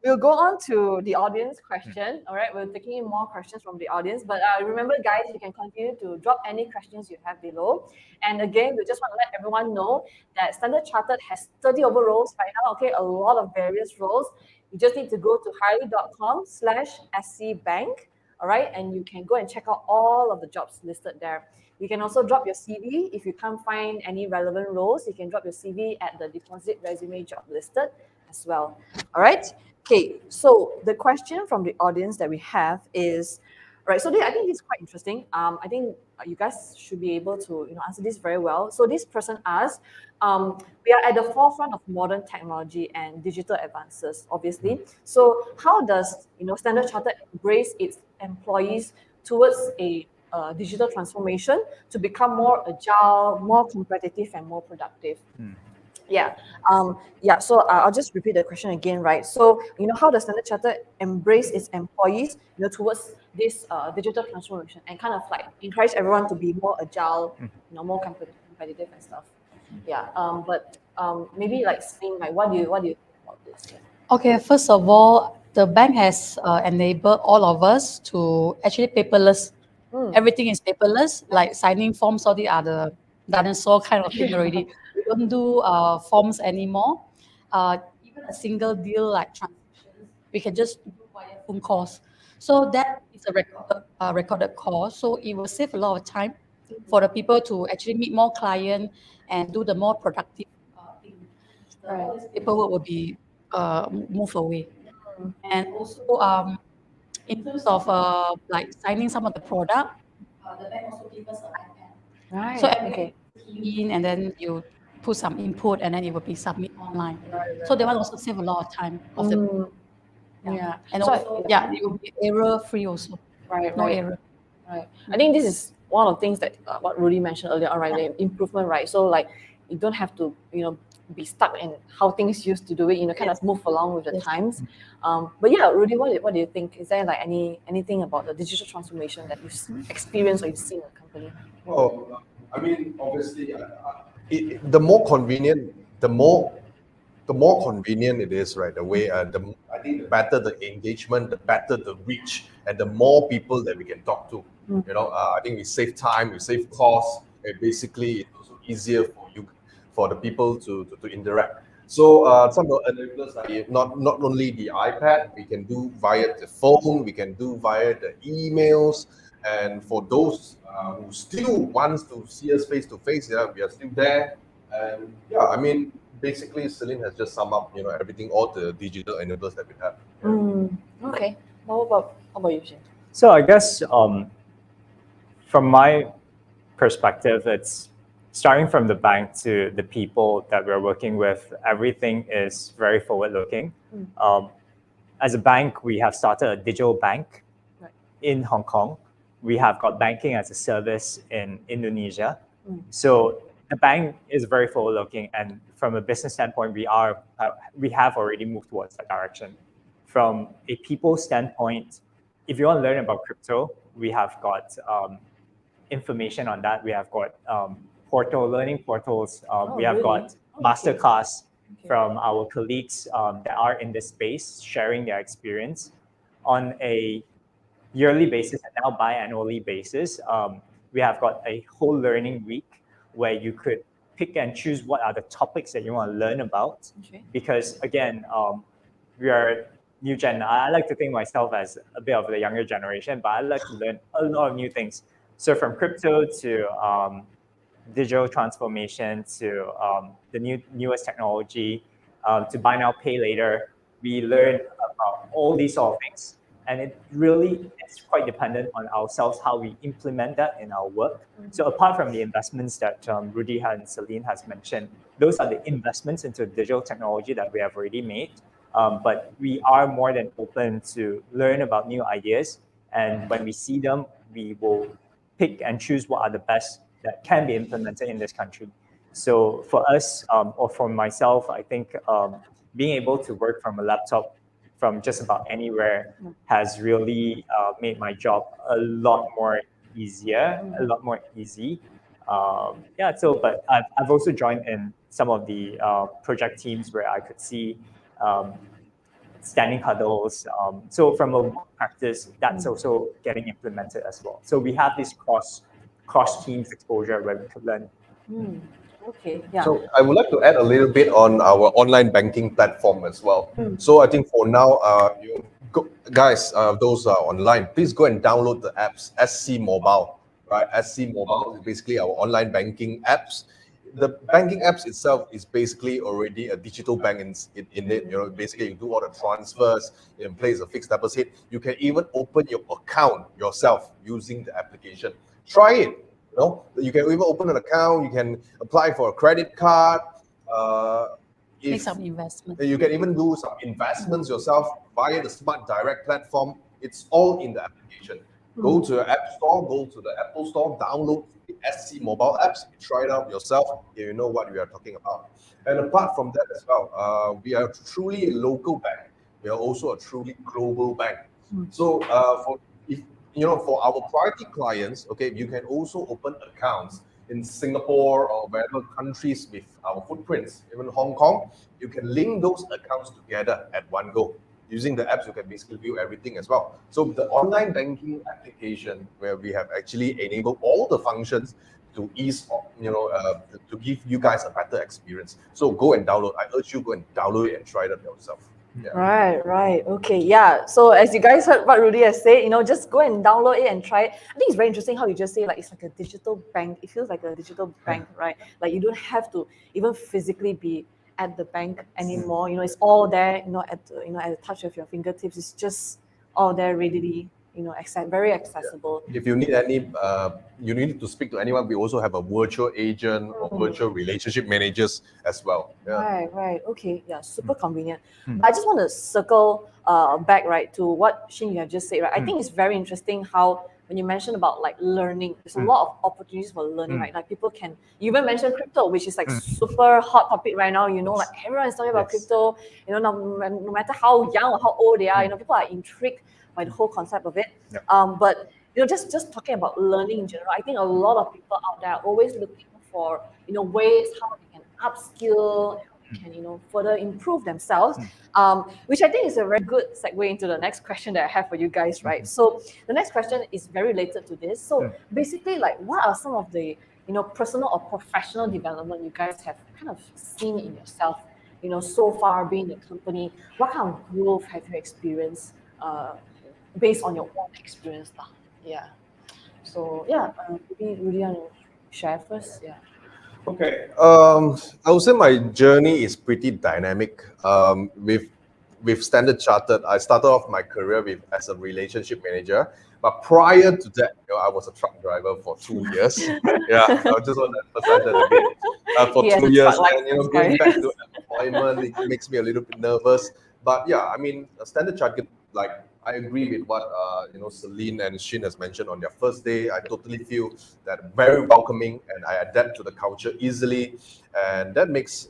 We'll go on to the audience question. All right, we're taking in more questions from the audience. But remember, guys, you can continue to drop any questions you have below. And again, we just want to let everyone know that Standard Chartered has 30 over roles right now. Okay, a lot of various roles. You just need to go to highly.com/scbank. All right, and you can go and check out all of the jobs listed there. You can also drop your CV. If you can't find any relevant roles, you can drop your CV at the deposit resume job listed as well. All right. Okay. So the question from the audience that we have is, right. So I think this is quite interesting. I think you guys should be able to answer this very well. So this person asked, we are at the forefront of modern technology and digital advances, obviously. So how does Standard Chartered embrace its employees towards a digital transformation to become more agile, more competitive, and more productive? Yeah. So I'll just repeat the question again, right? So, how does Standard Chartered embrace its employees, towards this digital transformation and kind of like encourage everyone to be more agile, more competitive and stuff. Yeah. But maybe like Celine, like what do you think about this? Okay, first of all, the bank has enabled all of us to actually paperless. Everything is paperless, like signing forms, all the other dinosaur kind of thing already. We don't do forms anymore. Even a single deal like transactions, we can just do via phone calls. So that is a recorded call. So it will save a lot of time for the people to actually meet more clients and do the more productive thing. All this paperwork will be moved away. And also, in terms of like signing some of the product, the bank also gives us an iPad. Right. So Okay. in and then you put some input and then it will be submitted online. So that one also save a lot of time of the Yeah. and So also it will be error free also. Right. No Right. error. Right. I think this is one of the things that what Rudy mentioned earlier. All right, the improvement, right? So like you don't have to be stuck in how things used to do it. Kind of move along with the times. But yeah, Rudy, what do you think? Is there like anything about the digital transformation that you've experienced or you've seen in the company? Oh, I mean, obviously, the more convenient, the more convenient it is, right? The way, I think the better the engagement, the better the reach, and the more people that we can talk to. I think we save time, we save costs, and basically it's also easier for the people to interact. So some of the enablers like not only the iPad, we can do via the phone, we can do via the emails, and for those who still wants to see us face to face, we are still there. And I mean, basically, Celine has just summed up, everything, all the digital enablers that we have. Okay. How about you, Jim? So I guess from my perspective, it's starting from the bank to the people that we're working with. Everything is very forward-looking. As a bank, we have started a digital bank in Hong Kong. We have got banking as a service in Indonesia. So the bank is very forward-looking, and from a business standpoint, we have already moved towards that direction. From a people standpoint, if you want to learn about crypto, we have got information on that. We have got learning portals. We have got masterclass from our colleagues that are in this space, sharing their experience on a yearly basis and now biannually basis. We have got a whole learning week where you could pick and choose what are the topics that you want to learn about. Because again, we are new gen. I like to think myself as a bit of the younger generation, but I like to learn a lot of new things. So from crypto to digital transformation to the newest technology to buy now, pay later, we learn about all these sort of things. And it really is quite dependent on ourselves, how we implement that in our work. So apart from the investments that Rudy and Celine has mentioned, those are the investments into digital technology that we have already made. But we are more than open to learn about new ideas. And when we see them, we will pick and choose what are the best that can be implemented in this country. So for us, or for myself, I think being able to work from a laptop from just about anywhere has really made my job a lot more easier, a lot more easy. But I've also joined in some of the project teams where I could see standing huddles. So from a work practice, that's also getting implemented as well. So we have this cross teams exposure where we could learn. Okay, yeah. So I would like to add a little bit on our online banking platform as well. So I think for now, guys, those are online, please go and download the apps SC Mobile, right? SC Mobile is basically our online banking apps. The banking apps itself is basically already a digital bank in it. You know, basically you do all the transfers, in place a fixed deposit. You can even open your account yourself using the application. Try it. You know, you can even open an account. You can apply for a credit card. Make some investment. You can even do some investments yourself via the Smart Direct platform. It's all in the application. Go to the App Store, go to the Apple Store, download the SC mobile apps, try it out yourself, you know what we are talking about. And apart from that as well, we are truly a local bank. We are also a truly global bank. So for our priority clients, okay, you can also open accounts in Singapore or wherever countries with our footprints, even Hong Kong. You can link those accounts together at one go. Using the apps, you can basically view everything as well. So the online banking application, where we have actually enabled all the functions to ease, to give you guys a better experience. So go and download. I urge you, go and download it and try it out yourself. Yeah. Right. Okay, yeah. So as you guys heard what Rudy has said, just go and download it and try it. I think it's very interesting how you just say, like, it's like a digital bank. It feels like a digital bank, right? Like you don't have to even physically be at the bank anymore. It's all there, at the touch of your fingertips. It's just all there readily, very accessible. If you need any, you need to speak to anyone, we also have a virtual agent or virtual relationship managers as well. Yeah. Right. Okay. Yeah, super convenient. I just want to circle back, right, to what Shin you have just said, right? I think it's very interesting how when you mentioned about like learning, there's a lot of opportunities for learning, right? Like people can, you even mentioned crypto, which is like super hot topic right now. Like everyone is talking about crypto. No matter how young or how old they are, people are intrigued by the whole concept of it. But just talking about learning in general, I think a lot of people out there are always looking for ways how they can upskill, can further improve themselves, which I think is a very good segue into the next question that I have for you guys, right? So the next question is very related to this. So basically, like, what are some of the personal or professional development you guys have kind of seen in yourself, so far being in the company? What kind of growth have you experienced based on your own experience? Yeah. So maybe Rudy, you want to share first? Yeah. Okay. I would say my journey is pretty dynamic. With Standard Chartered, I started off my career as a relationship manager. But prior to that, I was a truck driver for 2 years. I just want to emphasize that again. For 2 years, and going back to employment, it makes me a little bit nervous. But I mean, Standard Chartered, like, I agree with what Celine and Shin has mentioned on their first day. I totally feel that very welcoming, and I adapt to the culture easily. And that makes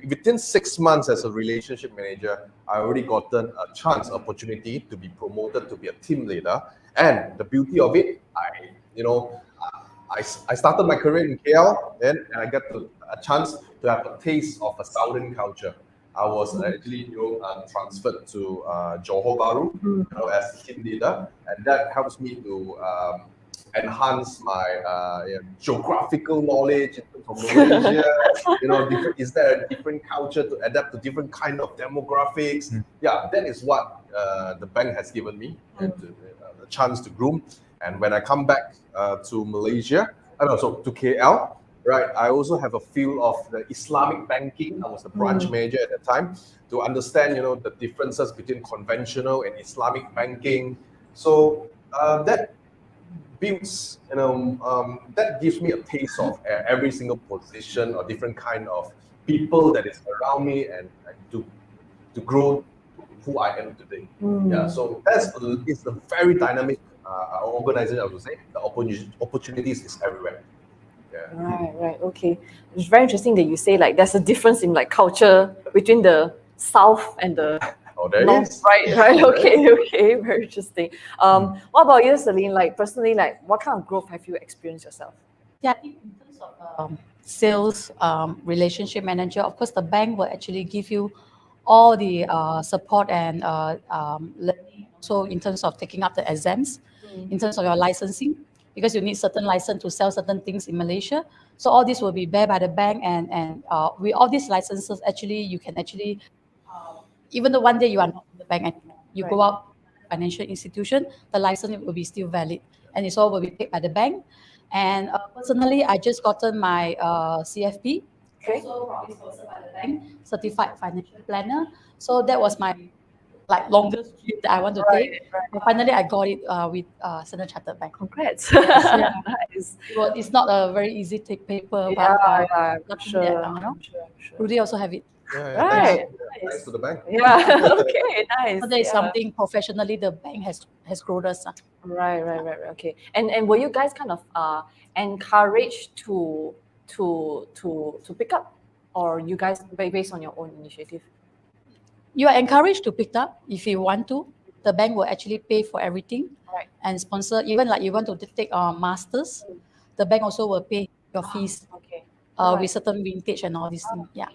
within 6 months as a relationship manager, I already gotten a opportunity to be promoted to be a team leader. And the beauty of it, I started my career in KL, and I got a chance to have a taste of a southern culture. I was actually transferred to Johor Bahru as team leader, and that helps me to enhance my geographical knowledge in terms of Malaysia. Is there a different culture to adapt to different kind of demographics? That is what the bank has given me, and the chance to groom. And when I come back to Malaysia, to KL. Right, I also have a feel of the Islamic banking. I was the branch manager at that time to understand, the differences between conventional and Islamic banking. So that builds, that gives me a taste of every single position or different kind of people that is around me, and to grow who I am today. So it's a very dynamic organization. I would say the opportunities is everywhere. Right. Okay. It's very interesting that you say like there's a difference in like culture between the south and the north. Right. Okay. Very interesting. What about you, Celine? Like personally, like what kind of growth have you experienced yourself? Yeah, I think in terms of sales, relationship manager, of course, the bank will actually give you all the support and learning. So in terms of taking up the exams, in terms of your licensing. because you need certain license to sell certain things in Malaysia. So all this will be bear by the bank, and with all these licenses, actually you can actually, even though one day you are not in the bank and you go out financial institution, the license will be still valid, and it's all will be paid by the bank. And personally, I just gotten my CFP, also from sponsored by the bank, certified financial planner. So that was my longest trip that I want to take. And finally, I got it with Standard Chartered Bank. Congrats. Yeah. Nice. Well, it's not a very easy take paper, but luckily that, Rudy also have it. Right. Thanks to the bank. Yeah. Okay. Nice. So that is something professionally the bank has grown us. Right. Okay. And were you guys kind of encouraged to pick up, or you guys based on your own initiative? You are encouraged to pick up if you want to. The bank will actually pay for everything, and sponsor. Even like you want to take masters, the bank also will pay your fees. Okay. With certain vintage and all these things. Yeah.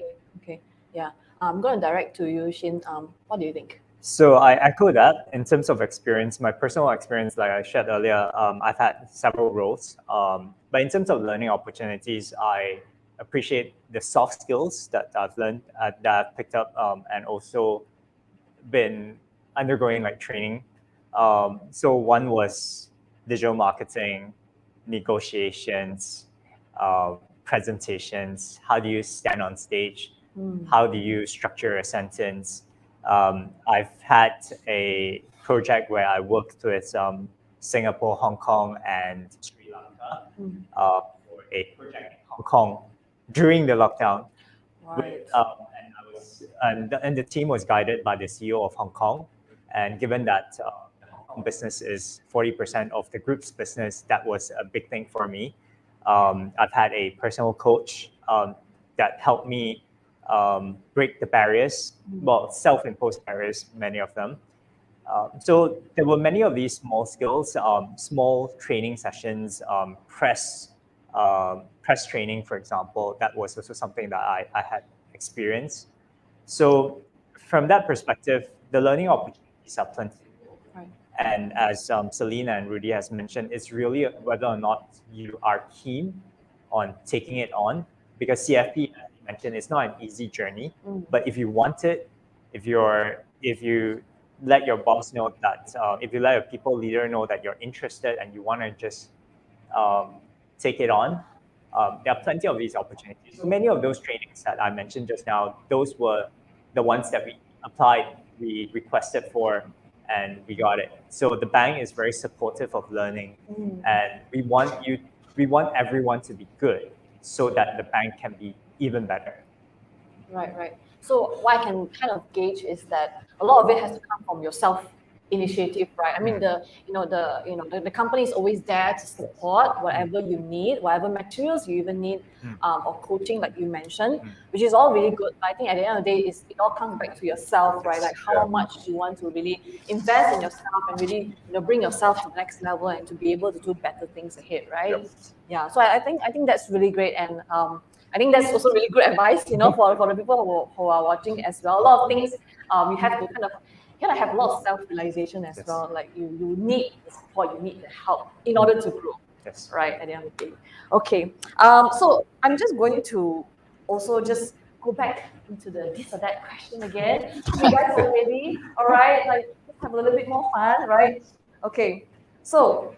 Okay. Yeah. I'm going to direct to you, Shin. What do you think? So I echo that in terms of experience, my personal experience, like I shared earlier, I've had several roles. But in terms of learning opportunities, I appreciate the soft skills that I've learned, that I've picked up, and also been undergoing like training. So one was digital marketing, negotiations, presentations. How do you stand on stage? How do you structure a sentence? I've had a project where I worked with Singapore, Hong Kong, and Sri Lanka for a project in Hong Kong during the lockdown. Right. And the team was guided by the CEO of Hong Kong. And given that the Hong Kong business is 40% of the group's business, that was a big thing for me. I've had a personal coach that helped me break the barriers, well, self-imposed barriers, many of them. So there were many of these small skills, small training sessions, press training, for example. That was also something that I had experienced. So from that perspective, the learning opportunities are plenty. Right. And as Selena and Rudy has mentioned, it's really whether or not you are keen on taking it on, because CFP, as you mentioned, it's not an easy journey. But if you want it, if you let your boss know that, if you let your people leader know that you're interested and you want to just take it on, there are plenty of these opportunities. So many of those trainings that I mentioned just now, those were the ones that we applied, we requested for, and we got it. So the bank is very supportive of learning, and we want everyone to be good so that the bank can be even better. Right. So what I can kind of gauge is that a lot of it has to come from yourself initiative, right? I mean, the company is always there to support whatever you need, whatever materials you even need, or coaching, like you mentioned, which is all really good. But I think at the end of the day, it all comes back to yourself, right? Like how much you want to really invest in yourself and really bring yourself to the next level and to be able to do better things ahead, right? Yep. Yeah. So I think that's really great, and I think that's also really good advice, for the people who are watching as well. A lot of things you have to kind of have a lot of self-realization as well. Like you need the support, you need the help in order to grow. Yes. Right, at the end of the day. Okay. So I'm just going to also just go back into the this or that question again. You guys are ready? All right. Like let's have a little bit more fun, right? Okay. So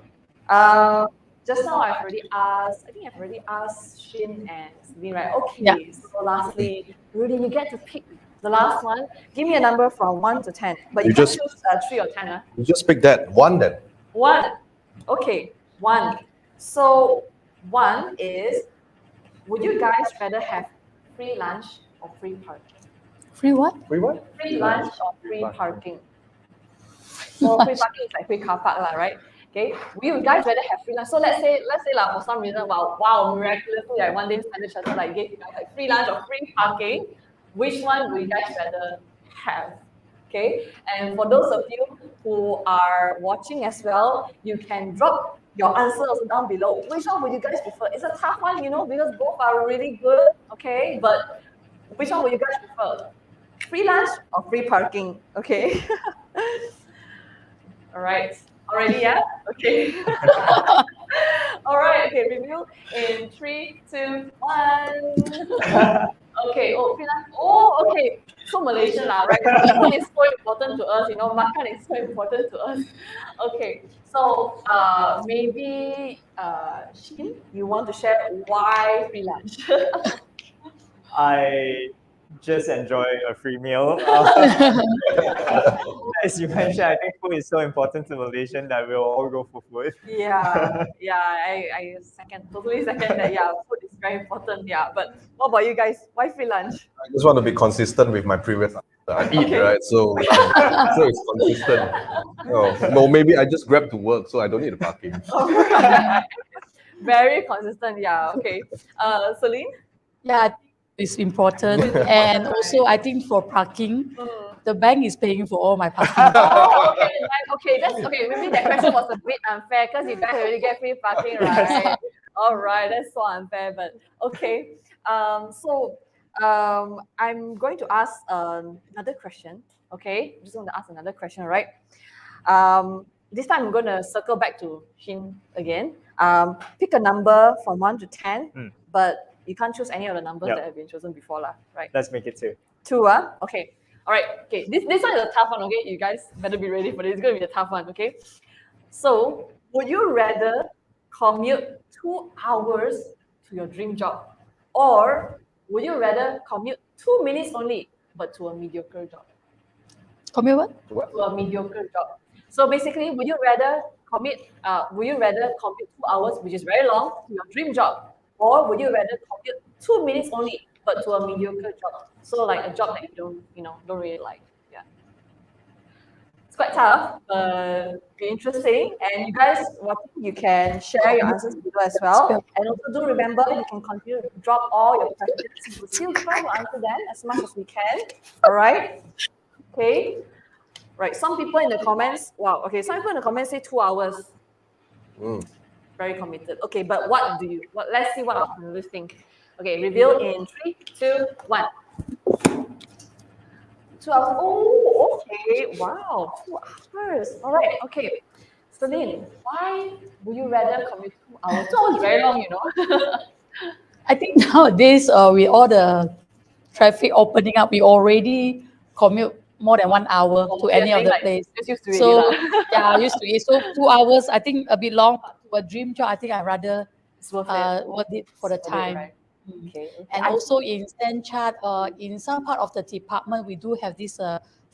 just now I've already asked, I think I've already asked Shin and Celine, right? Okay. Yeah. So lastly, Rudy, you get to pick the last one. Give me a number from 1 to 10. But you just choose 3 or 10. You just pick that. 1 then. 1. Okay. 1. So 1 is, would you guys rather have free lunch or free parking? Free what? Free what? Free lunch or free parking. So free parking is like free car park, right? Okay, would you guys rather have free lunch? So let's say like for some reason, wow, miraculously, like one day Standard Chartered like gave you guys like free lunch or free parking. Which one would you guys rather have? Okay, and for those of you who are watching as well, you can drop your answers down below. Which one would you guys prefer? It's a tough one, because both are really good. Okay, but which one would you guys prefer? Free lunch or free parking? Okay. All right. Already, yeah? Okay. All right, okay, review in 3, 2, 1. Okay, freelance. Okay. So Malaysian lah, right? Food is so important to us, makan is so important to us. Okay, so maybe Shin, you want to share why free lunch? I just enjoy a free meal. As you mentioned, I think food is so important to Malaysian that we'll all go for food. Yeah, I totally second that. Yeah, food is very important. Yeah, but what about you guys? Why free lunch? I just want to be consistent with my previous answer. I eat, Okay. right? So it's consistent. No, maybe I just grab to work, so I don't need the parking. Very consistent. Yeah. Okay. Celine? Yeah, I think it's important. And also, I think for parking, the bank is paying for all my parking. Okay. That's okay. Maybe that question was a bit unfair because you guys already get free parking, right? All right, that's so unfair, but okay. I'm going to ask another question. Okay, I'm just going to ask another question, right? This time I'm going to circle back to Shin again. Pick a number from 1 to 10, but you can't choose any of the numbers that have been chosen before, right? Let's make it 2. 2, Okay. All right. Okay. This one is a tough one. Okay, you guys better be ready for this. It's going to be a tough one. Okay. So, would you rather commute 2 hours to your dream job, or would you rather commute 2 minutes only, but to a mediocre job? Commute what? To a mediocre job. So basically, would you rather commute 2 hours, which is very long, to your dream job, or would you rather commute 2 minutes only, but to a mediocre job? So like a job that you don't really like. Yeah. It's quite tough, but interesting. And you guys, you can share your answers below as well. And also do remember, you can continue to drop all your questions. We'll still try to answer them as much as we can. All right. Okay. Right. Some people in the comments, some people in the comments say 2 hours. Very committed. Okay, but let's see what our panelists think. Okay, reveal in 3, 2, 1. 2 hours. Oh, okay. Wow, 2 hours. All right. Okay. Celine, why would you rather commute 2 hours? 2 hours is very long, I think nowadays, with all the traffic opening up, we already commute more than 1 hour to any of the place. Just used to it. So used to it. So 2 hours, I think a bit long. For a dream job, I think I'd rather worth it for the time. Right. Okay. And also in Standard Chartered, in some part of the department, we do have this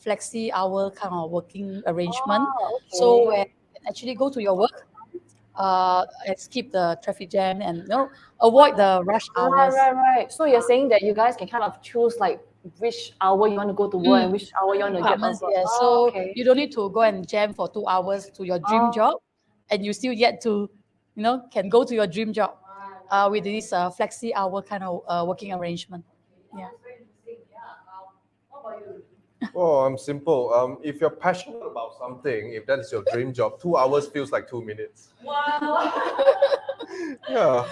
flexi hour kind of working arrangement. Okay. So where you can actually go to your work, and skip the traffic jam and avoid the rush hours. Right. So you're saying that you guys can kind of choose like which hour you want to go to work and which hour you want to get off work. Yeah. So you don't need to go and jam for 2 hours to your dream job, and you still get to, can go to your dream job with this flexi hour kind of working arrangement. Yeah. What about you? Oh, I'm simple. If you're passionate about something, if that is your dream job, 2 hours feels like 2 minutes. Wow. Yeah.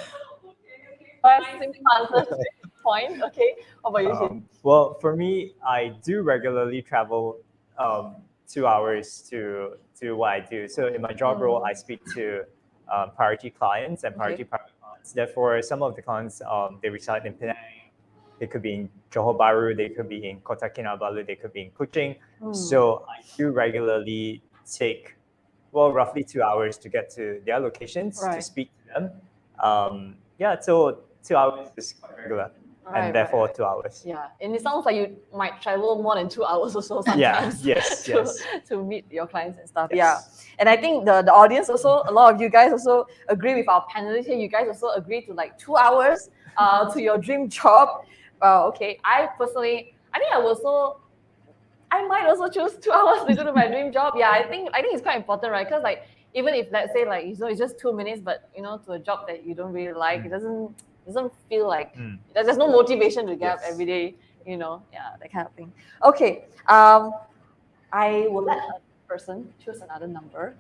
Simple answer to this point. Okay. What about you, Shin? Well, for me, I do regularly travel 2 hours to what I do. So in my job role, I speak to priority clients and priority private clients. Therefore, some of the clients, they reside in Penang. They could be in Johor Bahru, they could be in Kota Kinabalu, they could be in Kuching. So I do regularly take, roughly 2 hours to get to their locations to speak to them. So 2 hours is quite regular. And therefore 2 hours. Yeah, and it sounds like you might travel more than 2 hours or so sometimes. Yes. To meet your clients and stuff. Yeah, and I think the audience also, a lot of you guys also agree with our panelists here. You guys also agree to like 2 hours to your dream job. Okay, I personally, I might also choose 2 hours to go to my dream job. Yeah, I think it's quite important, right? Because like even if let's say like it's just 2 minutes, but to a job that you don't really like, it doesn't feel like there's no motivation to get up every day, that kind of thing. Okay, I will let a person choose another number.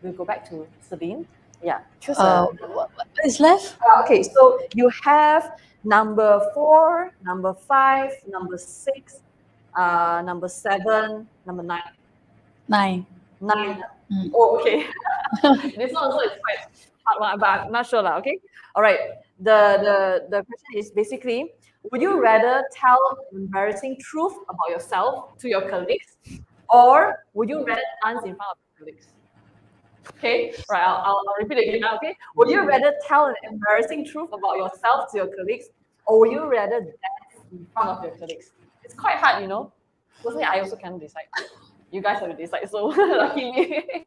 We'll go back to Celine. Yeah, choose what is left? Okay, so you have number 4, number 5, number 6, number 7, number 9. 9. Oh, okay. This one also is hard one, but I'm not sure lah. Okay, all right. The question is basically, would you rather tell an embarrassing truth about yourself to your colleagues, or would you rather dance in front of your colleagues? Okay, right. I'll repeat it again. Okay, would you rather tell an embarrassing truth about yourself to your colleagues, or would you rather dance in front of your colleagues? It's quite hard, you know. Personally, I also can't decide. You guys have to decide. So luckily.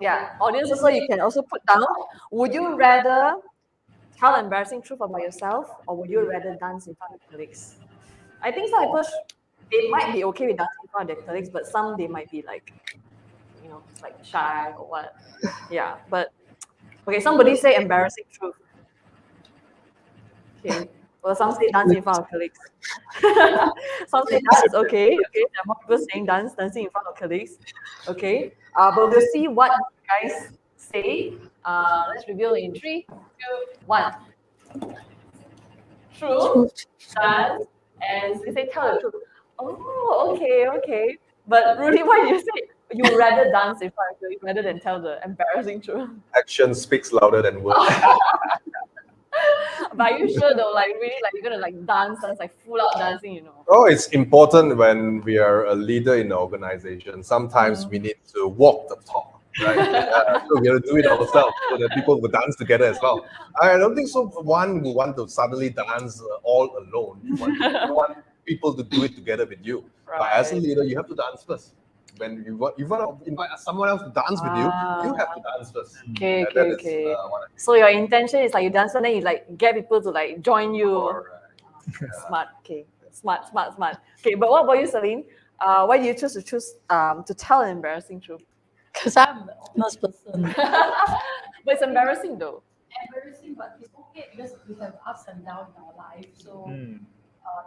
Yeah, audience also, you can also put down, would you rather tell an embarrassing truth about yourself, or would you rather dance in front of colleagues? I think some people, they might be okay with dancing in front of their colleagues, but some, they might be like, you know, like shy or what. Yeah, but, okay, somebody say embarrassing truth. Okay, well, some say dance in front of colleagues. Some say dance, okay, there are more people saying dancing in front of colleagues. Okay, but we'll see what you guys say. Let's reveal in 3, 2, 1. Truth, dance, and they say tell the truth. Oh, okay. But Rudy, why do you say you would rather dance in front of colleagues rather than tell the embarrassing truth? Action speaks louder than words. But are you sure though, like really, like you're gonna like dance, like full out dancing, you know? Oh, it's important when we are a leader in the organization. Sometimes we need to walk the talk, right? So we have to do it ourselves so that people will dance together as well. I don't think so. One will want to suddenly dance all alone. You want people to do it together with you. Right. But as a leader, you have to dance first. When you want to invite someone else to dance with you, you have to dance first. Okay. What So your intention is like you dance and then you like get people to like join you. Smart. Okay. Smart. Okay, but what about you, Celine? Why do you choose to tell an embarrassing truth? Because I'm the honest person. But it's embarrassing though. Embarrassing, but it's okay because we have ups and downs in our life. So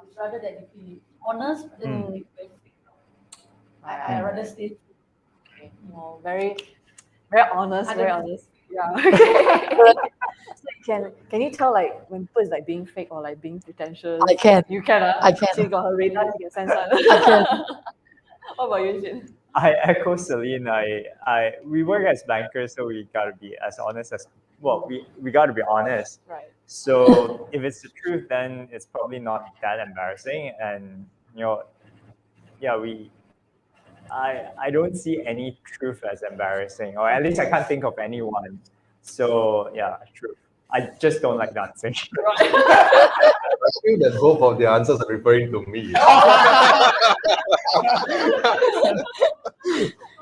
it's rather that if we honest, then we I rather stay. Okay. No, very honest. Very honest. Yeah. So can you tell like when people is like being fake or like being pretentious? I can. You can. I can. So you got her radar, you can sense that. I can. What about you, Jin? I echo Celine. We work as bankers, so we gotta be as honest as we gotta be honest. Right. So if it's the truth, then it's probably not that embarrassing. And I don't see any truth as embarrassing, or at least I can't think of anyone. So yeah, truth. I just don't like dancing. I think that both of the answers are referring to me.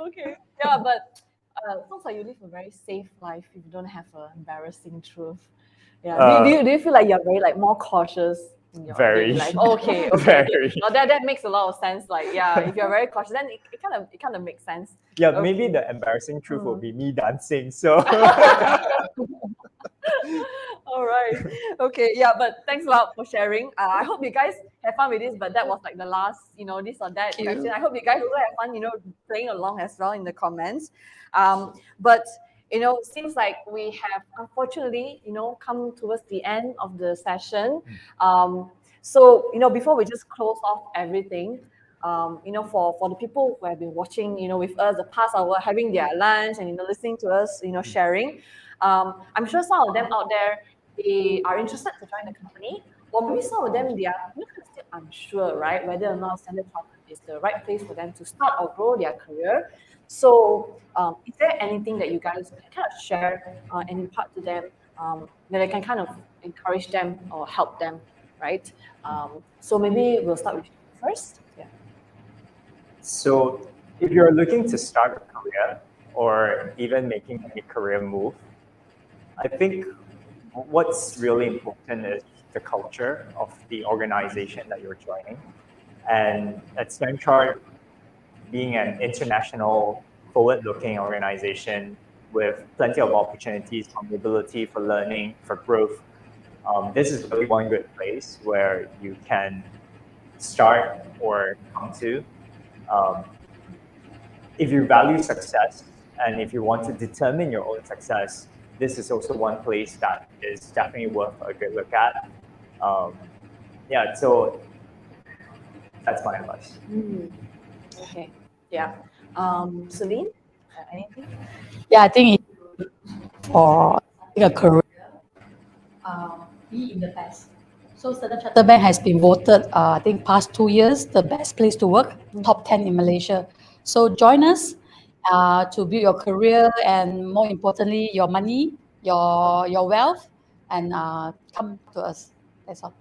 Okay. Yeah, but sounds like you live a very safe life if you don't have an embarrassing truth. Yeah. Do you feel like you're very like more cautious in your Very. life? Okay. Very. No, that makes a lot of sense. Like, yeah, if you're very cautious, then it kind of makes sense. Yeah, Okay. maybe the embarrassing truth will be me dancing. So All right. Okay. Yeah. But thanks a lot for sharing. I hope you guys have fun with this. But that was like the last, this or that question. I hope you guys also have fun, playing along as well in the comments. But seems like we have unfortunately, come towards the end of the session. So before we just close off everything, for the people who have been watching, with us the past hour, having their lunch and listening to us, sharing. I'm sure some of them out there, they are interested to join the company, or maybe some of them, they are still unsure, right, whether or not Standard Chartered is the right place for them to start or grow their career. So is there anything that you guys can kind of share and impart to them that I can kind of encourage them or help them, right? So maybe we'll start with you first. Yeah. So if you're looking to start a career or even making a career move, I think what's really important is the culture of the organization that you're joining. And at Standard Chartered, being an international, forward-looking organization with plenty of opportunities for mobility, for learning, for growth, this is really one good place where you can start or come to. If you value success and if you want to determine your own success, this is also one place that is definitely worth a good look at. So that's my advice. Okay. Yeah. Celine, Anything? Yeah, I think for a career, be in the best. So Standard Chartered Bank has been voted, I think, past 2 years, the best place to work, top 10 in Malaysia. So join us to build your career and, more importantly, your money, your wealth, and come to us. That's all.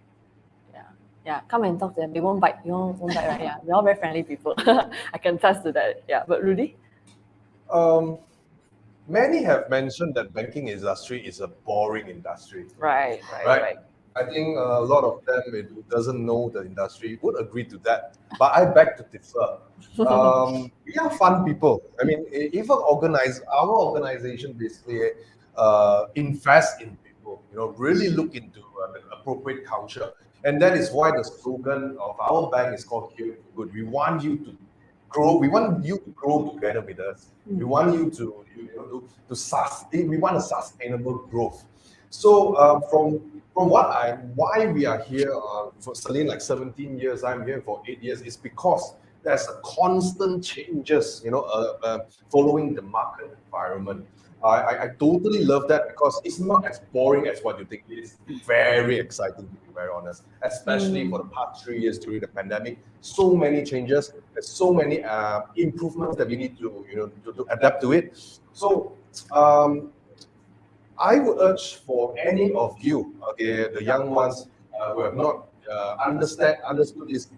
Yeah, come and talk to them. They won't bite. You won't bite, right? Yeah, they're all very friendly people. I can attest to that. Yeah, but Rudy? Many have mentioned that banking industry is a boring industry. Right. I think a lot of them who doesn't know the industry would agree to that. But I beg to differ. We are fun people. I mean, even our organization basically invest in people. Really look into the appropriate culture, and that is why the slogan of our bank is called "Here for Good." We want you to grow. We want you to grow together with us. We want you to sustain. We want a sustainable growth. So from why we are here for Celine, like 17 years, I'm here for 8 years, is because there's a constant changes, following the market environment. I totally love that because it's not as boring as what you think. It's very exciting, to be very honest, especially for the past 3 years during the pandemic. So many changes, there's so many improvements that we need to adapt to it. So I would urge for any of you, okay, the young ones who have not understood this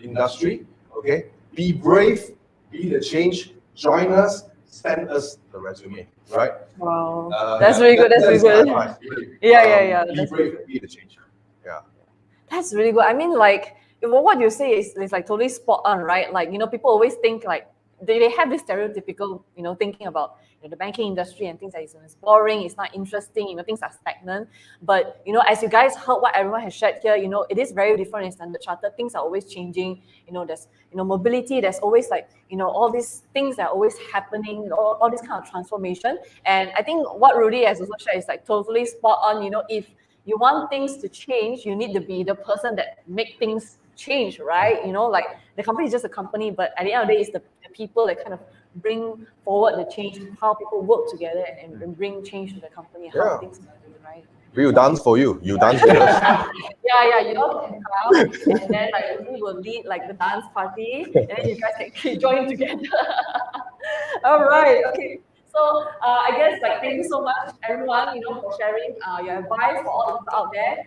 industry, okay, be brave, be the change, join us, send us the resume, right? Wow, that's really good. That's really good. Advice, really. Yeah. Be That's brave, be the change. Yeah. That's really good. I mean, like, what you say is like totally spot on, right? Like, people always think like they have this stereotypical, thinking about the banking industry and things like it's boring, it's not interesting, things are stagnant. But as you guys heard what everyone has shared here, it is very different in Standard Chartered. Things are always changing. There's mobility. There's always like all these things that are always happening. All this kind of transformation. And I think what Rudy has also shared is like totally spot on. If you want things to change, you need to be the person that make things change, right? Like the company is just a company, but at the end of the day, it's the people that kind of bring forward the change, how people work together and bring change to the company, how things are doing, right? We'll dance for you. You dance with us. Yeah, you all can come, and then like we will lead like the dance party, and then you guys can join together. All right, okay. So I guess like thank you so much everyone, for sharing your advice for all of us out there.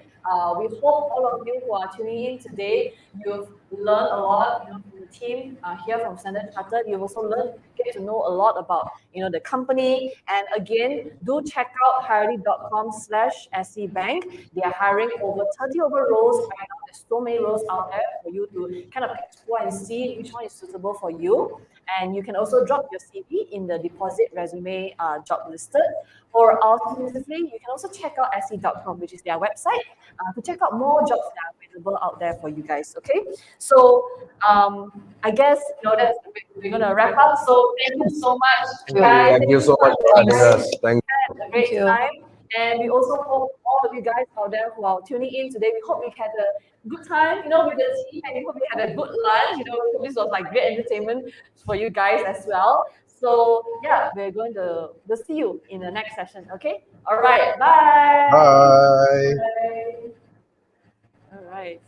We hope all of you who are tuning in today, you've learned a lot, from the team here from Standard Chartered. You've also get to know a lot about, the company. And again, do check out hirely.com/SCBank. They are hiring over 30 roles right now. There's so many roles out there for you to kind of explore and see which one is suitable for you. And you can also drop your CV in the deposit resume job listed. Or alternatively, you can also check out SC.com, which is their website, to check out more jobs that are available out there for you guys. Okay, so I guess that's we're gonna wrap up. So thank you so much, guys. Thank you so much for having us. Thank you. Had a great time. And we also hope all of you guys out there who are tuning in today, we hope we had a good time, with the team, and we hope we had a good lunch. We hope this was like great entertainment for you guys as well. So yeah, we'll see you in the next session. Okay. All right. Bye. Bye. All right.